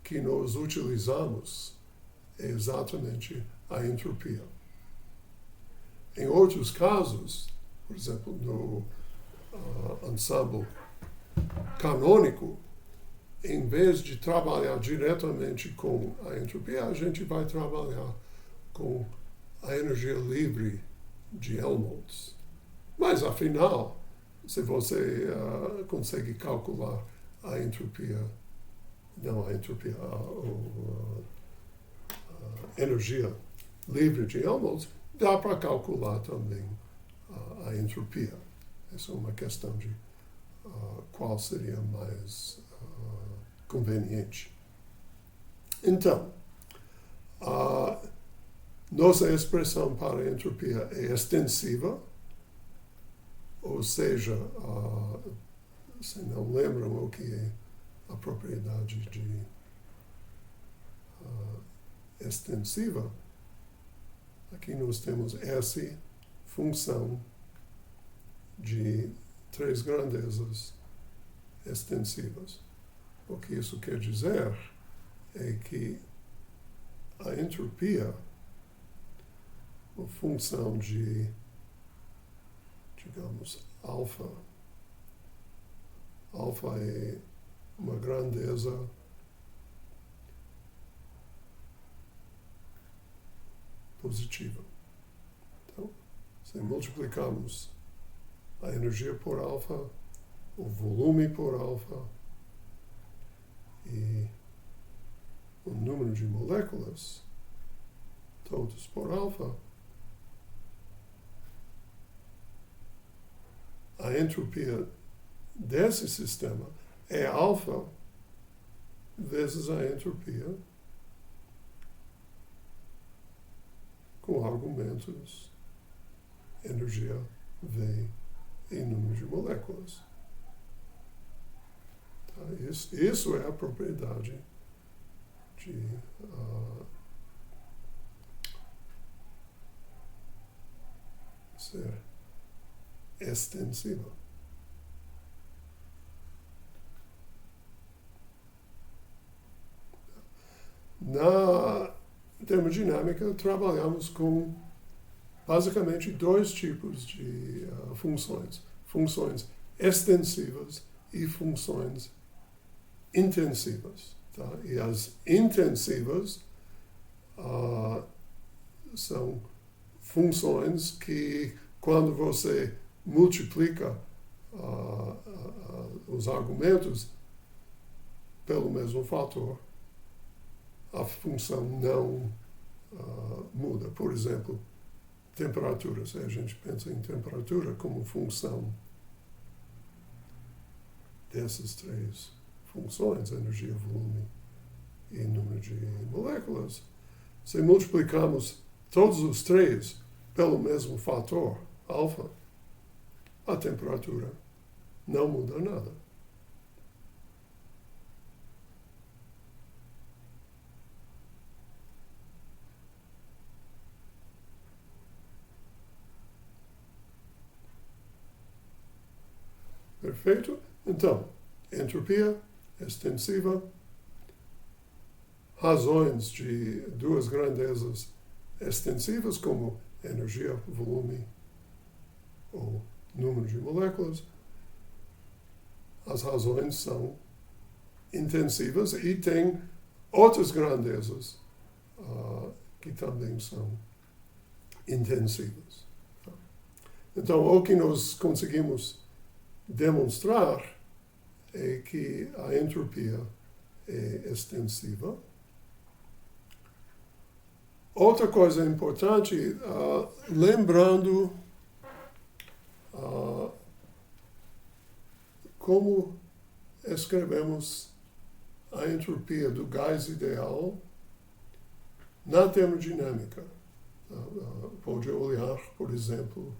que nós utilizamos é exatamente a entropia. Em outros casos, por exemplo, no ensemble canônico, em vez de trabalhar diretamente com a entropia, a gente vai trabalhar com a energia livre de Helmholtz. Mas, afinal, se você consegue calcular a entropia, não a entropia, a energia livre de Helmholtz, dá para calcular também a entropia. Essa é uma questão de qual seria mais conveniente. Então, nossa expressão para a entropia é extensiva, ou seja, se não lembram o que é a propriedade de extensiva, aqui nós temos S função de três grandezas extensivas. O que isso quer dizer é que a entropia, a função de, digamos, alfa é uma grandeza positiva. Então, se multiplicamos a energia por alfa, o volume por alfa e o número de moléculas, todos por alfa, a entropia desse sistema é alfa vezes a entropia com argumentos energia V e número de moléculas. Isso é a propriedade de ser extensiva. Na termodinâmica, trabalhamos com basicamente dois tipos de funções. Funções extensivas e funções intensivas. Tá? E as intensivas são funções que, quando você multiplica os argumentos pelo mesmo fator, a função não muda. Por exemplo, temperatura. Se a gente pensa em temperatura como função dessas três funções, energia, volume e número de moléculas, se multiplicamos todos os três pelo mesmo fator, alfa, a temperatura não muda nada. Perfeito? Então, entropia extensiva, razões de duas grandezas extensivas, como energia, volume ou número de moléculas. As razões são intensivas e tem outras grandezas que também são intensivas. Então, o que nós conseguimos demonstrar é que a entropia é extensiva. Outra coisa importante, lembrando como escrevemos a entropia do gás ideal na termodinâmica. Pode olhar, por exemplo,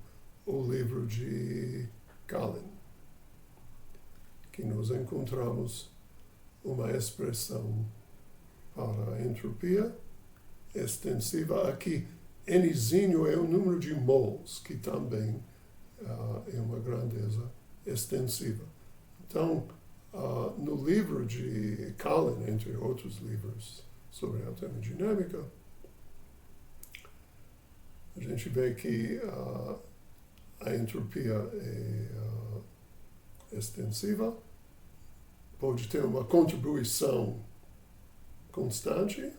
o livro de Kalin, que nós encontramos uma expressão para a entropia extensiva. Aqui, Nzinho é o número de mols, que também é uma grandeza extensiva. Então, no livro de Kalin, entre outros livros sobre a termodinâmica, a gente vê que a entropia é extensiva, pode ter uma contribuição constante.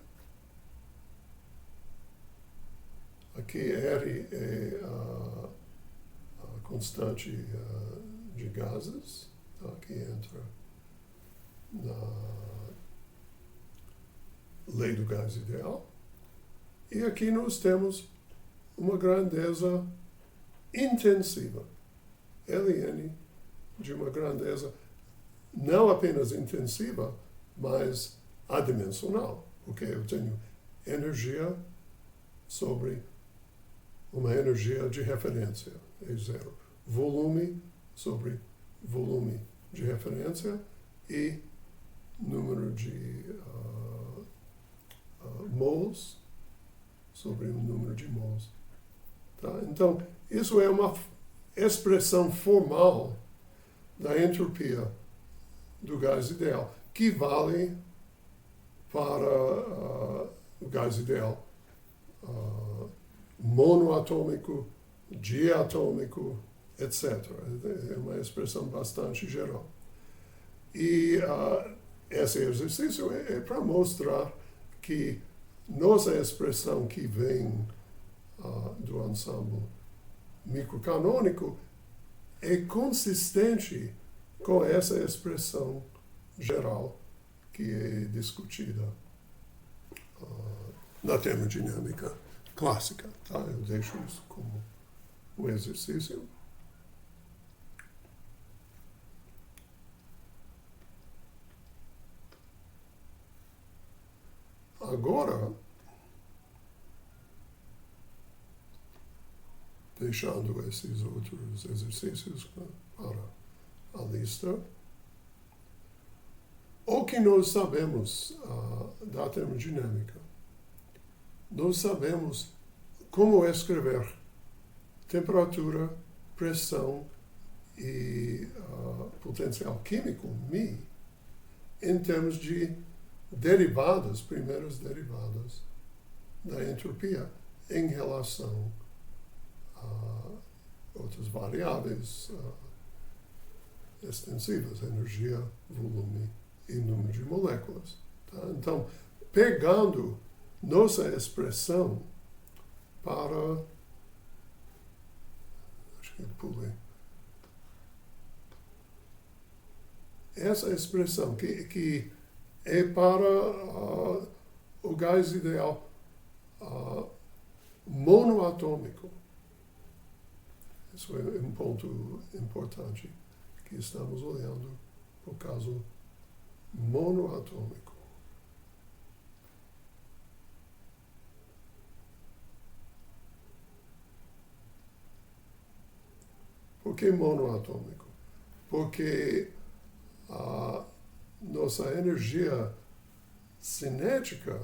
Aqui R é a constante de gases, tá? Que entra na lei do gás ideal. E aqui nós temos uma grandeza intensiva, Ln, de uma grandeza não apenas intensiva, mas adimensional, porque eu tenho energia sobre uma energia de referência, é zero. Volume sobre volume de referência e número de mols sobre o número de mols. Tá? Então, isso é uma expressão formal da entropia do gás ideal, que vale para o gás ideal monoatômico, diatômico, etc. É uma expressão bastante geral. E esse exercício é para mostrar que nossa expressão que vem do ensemble microcanônico é consistente com essa expressão geral que é discutida na termodinâmica clássica. Tá? Eu deixo isso como um exercício. Agora, deixando esses outros exercícios para a lista, que nós sabemos da termodinâmica? Nós sabemos como escrever temperatura, pressão e potencial químico, μ, em termos de derivadas, primeiras derivadas da entropia em relação a outras variáveis extensivas, energia, volume e número de moléculas. Tá? Então, pegando nossa expressão para... Acho que eu pulei. Essa expressão que é para o gás ideal monoatômico. Isso é um ponto importante que estamos olhando para o caso monoatômico. Por que monoatômico? Porque a nossa energia cinética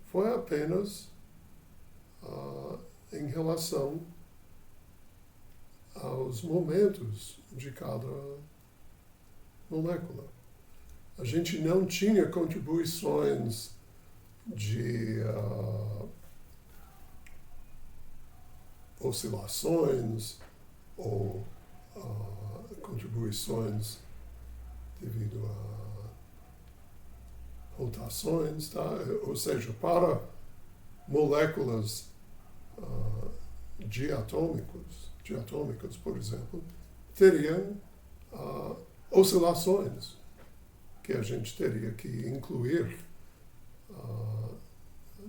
foi apenas em relação aos momentos de cada molécula. A gente não tinha contribuições de oscilações ou contribuições devido a rotações, tá? Ou seja, para moléculas diatômicas, por exemplo, teriam oscilações que a gente teria que incluir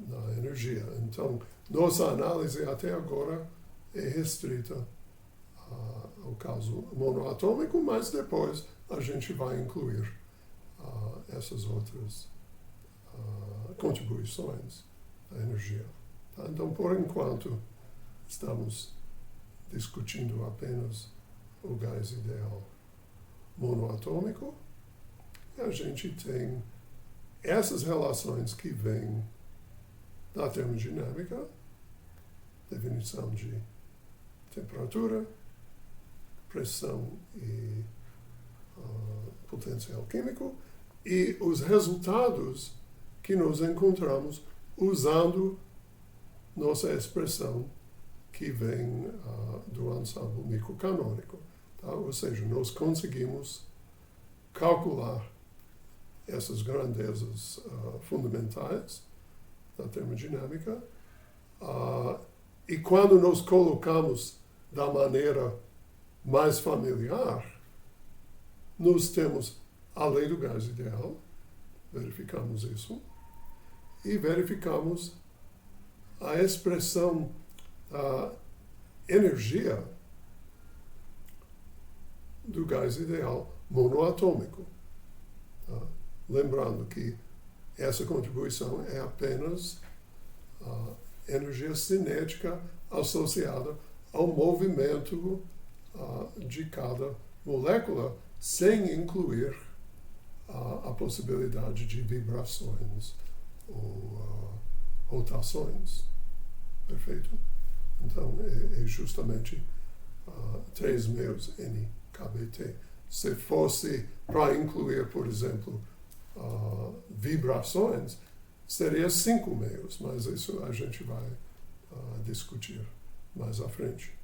na energia. Então, nossa análise até agora é restrita ao caso monoatômico, mas depois a gente vai incluir essas outras contribuições da energia. Tá? Então, por enquanto, estamos discutindo apenas o gás ideal monoatômico, e a gente tem essas relações que vêm da termodinâmica, definição de temperatura, pressão e potencial químico, e os resultados que nós encontramos usando nossa expressão que vem do ensemble microcanônico. Tá? Ou seja, nós conseguimos calcular essas grandezas fundamentais da termodinâmica, e quando nós colocamos da maneira mais familiar, nós temos a lei do gás ideal, verificamos isso, e verificamos a expressão da energia do gás ideal monoatômico. Tá? Lembrando que essa contribuição é apenas a energia cinética associada ao movimento de cada molécula, sem incluir a possibilidade de vibrações ou rotações. Perfeito? Então, é justamente 3 meus NKBT. Se fosse para incluir, por exemplo, vibrações, seria 5 meios, mas isso a gente vai discutir mais à frente.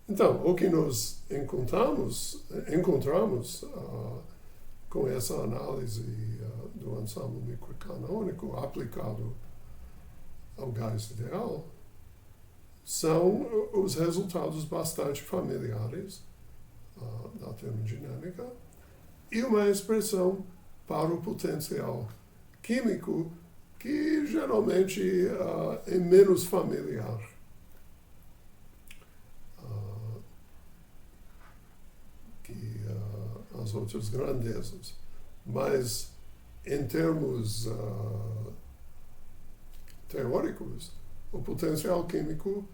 Então, o que nós encontramos com essa análise do ensemble microcanônico aplicado ao gás ideal são os resultados bastante familiares da termodinâmica e uma expressão para o potencial químico que geralmente é menos familiar. Que as outras grandezas. Mas, em termos teóricos, o potencial químico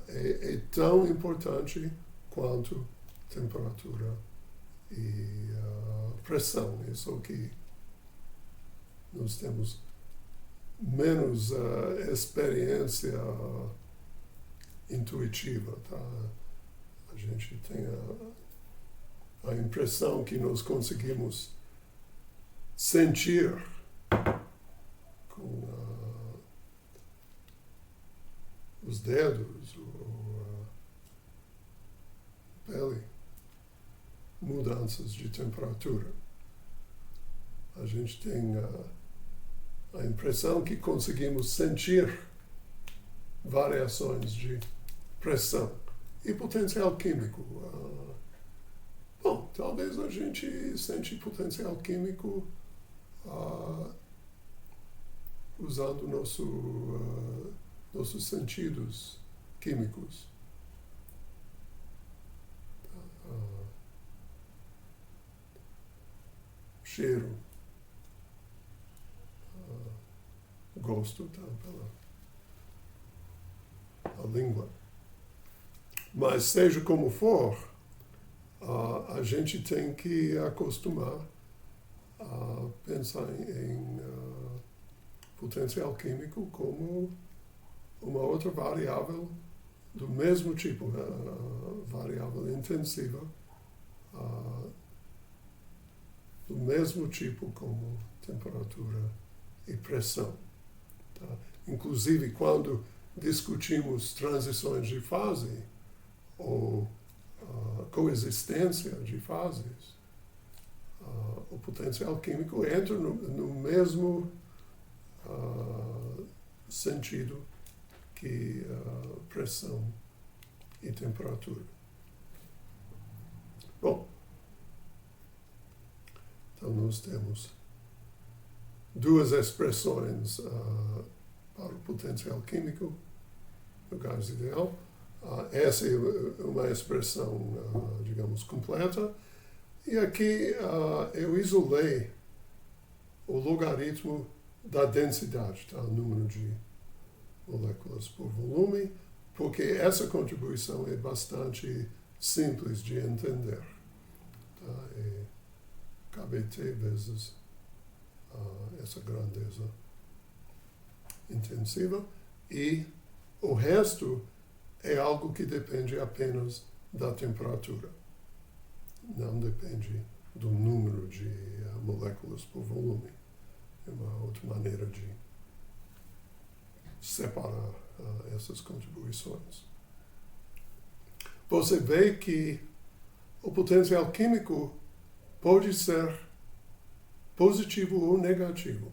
é tão importante quanto temperatura e pressão. Isso que nós temos menos experiência intuitiva, tá? A gente tem a impressão que nós conseguimos sentir com os dedos ou a pele mudanças de temperatura. A gente tem a impressão que conseguimos sentir variações de pressão e potencial químico. Bom, talvez a gente sente potencial químico usando nossos sentidos químicos. Cheiro, gosto, tá, pela língua. Mas seja como for, a gente tem que acostumar a pensar em potencial químico como uma outra variável do mesmo tipo, variável intensiva, do mesmo tipo como temperatura e pressão. Tá? Inclusive, quando discutimos transições de fase ou coexistência de fases, o potencial químico entra no mesmo sentido que pressão e temperatura. Bom, então nós temos duas expressões para o potencial químico no gás ideal. Essa é uma expressão, digamos, completa. E aqui eu isolei o logaritmo da densidade, tá? O número de moléculas por volume, porque essa contribuição é bastante simples de entender. Tá? É KBT vezes essa grandeza intensiva, e o resto é algo que depende apenas da temperatura. Não depende do número de moléculas por volume. É uma outra maneira de separar essas contribuições. Você vê que o potencial químico pode ser positivo ou negativo,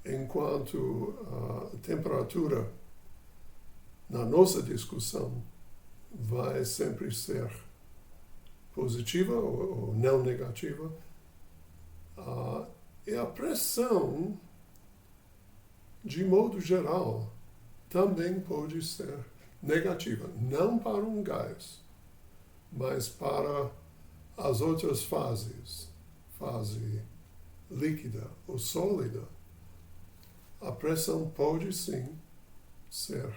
enquanto a temperatura, na nossa discussão, vai sempre ser positiva ou não negativa. E a pressão, de modo geral, também pode ser negativa, não para um gás, mas para as outras fases, fase líquida ou sólida. A pressão pode sim ser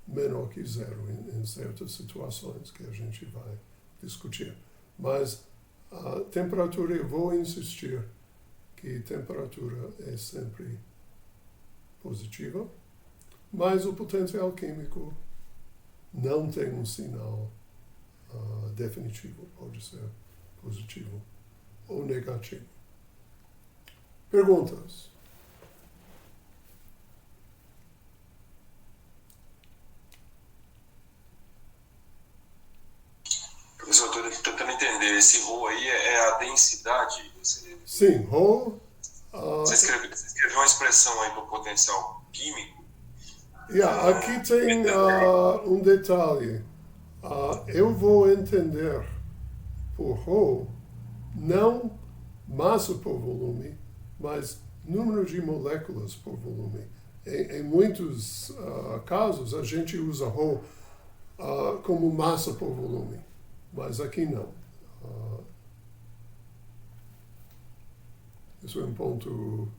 menor que zero em certas situações que a gente vai discutir. Mas a temperatura, eu vou insistir que temperatura é sempre positiva, mas o potencial químico não tem um sinal definitivo, pode ser positivo ou negativo. Perguntas? Professor, eu estou tentando entender, esse ρ aí é a densidade? Sim, ρ... Você escreveu uma expressão aí para o potencial químico? Aqui tem um detalhe. Eu vou entender por ρ não massa por volume, mas número de moléculas por volume. Em muitos casos, a gente usa ρ como massa por volume, mas aqui não. Isso é um ponto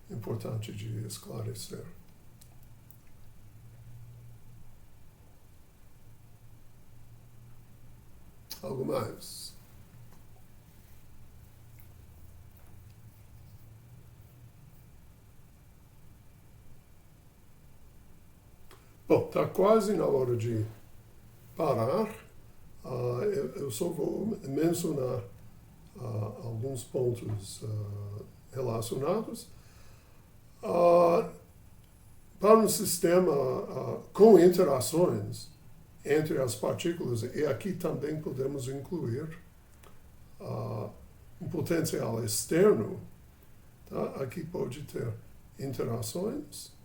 importante de esclarecer. Algo mais? Bom, está quase na hora de parar. Eu só vou mencionar alguns pontos relacionados. Para um sistema com interações entre as partículas, e aqui também podemos incluir um potencial externo, tá? Aqui pode ter interações,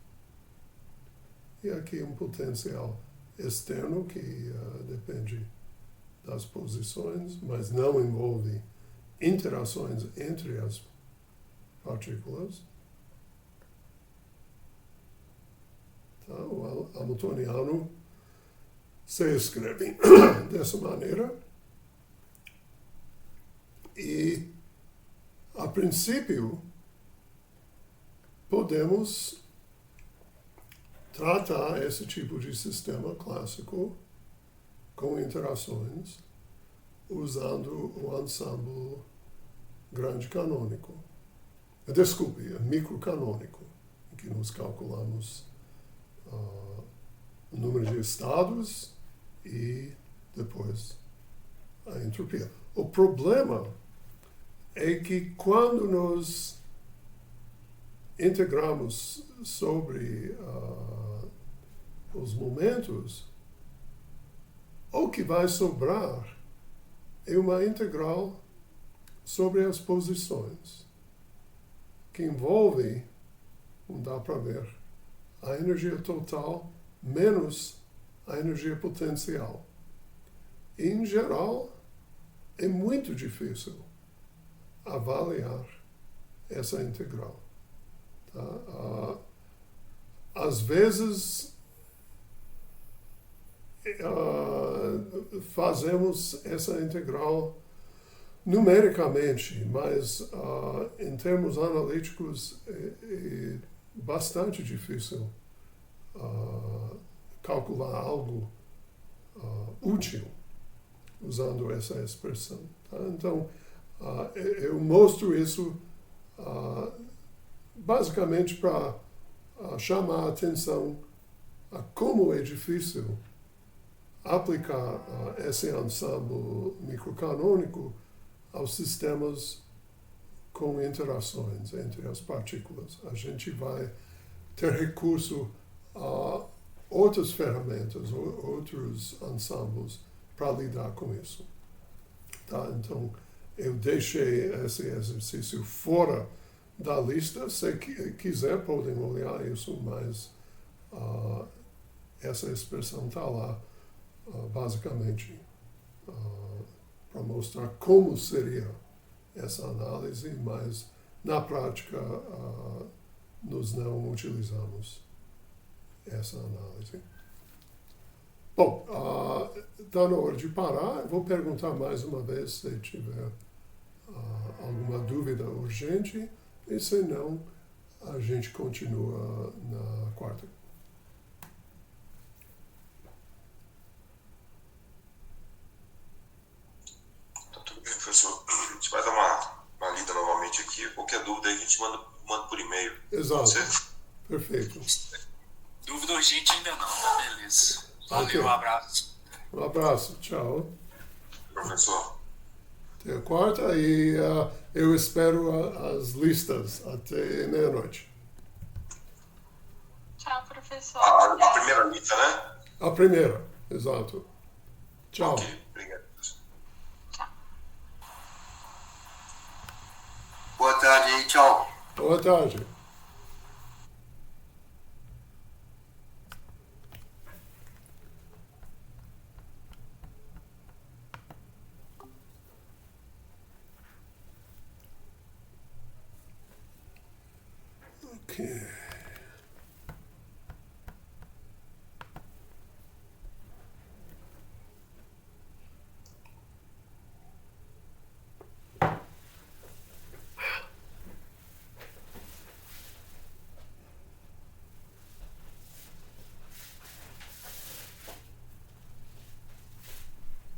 e aqui um potencial externo que depende das posições, mas não envolve interações entre as partículas. Tá? O hamiltoniano se escreve dessa maneira. E, a princípio, podemos tratar esse tipo de sistema clássico com interações usando o ensemble grande canônico. Desculpe, microcanônico, em que nós calculamos o número de estados e depois a entropia. O problema é que quando nós integramos sobre os momentos, o que vai sobrar é uma integral sobre as posições, que envolve, não dá para ver, a energia total menos a energia potencial. Em geral, é muito difícil avaliar essa integral. Tá? Às vezes, fazemos essa integral numericamente, mas em termos analíticos é bastante difícil calcular algo útil usando essa expressão. Tá? Então, eu mostro isso basicamente para chamar a atenção a como é difícil aplicar esse ensemble microcanônico aos sistemas com interações entre as partículas. A gente vai ter recurso a outras ferramentas, outros ensembles para lidar com isso. Tá? Então, eu deixei esse exercício fora da lista. Se quiser, podem olhar isso, mas essa expressão está lá, basicamente, para mostrar como seria essa análise, mas, na prática, nós não utilizamos essa análise. Bom, está na hora de parar. Eu vou perguntar mais uma vez se tiver alguma dúvida urgente, e se não, a gente continua na quarta. Tá tudo bem, professor. A gente vai dar uma lida novamente aqui. Qualquer dúvida aí a gente manda por e-mail. Exato. Certo? Perfeito. Dúvida urgente ainda não, tá beleza. Valeu, Ok. um abraço. Um abraço. Tchau. Professor. Até a quarta, e eu espero as listas até meia-noite. Tchau, professor. A primeira lista, né? A primeira, exato. Tchau. Ok, obrigado. Boa tarde aí, tchau. Boa tarde. Okay.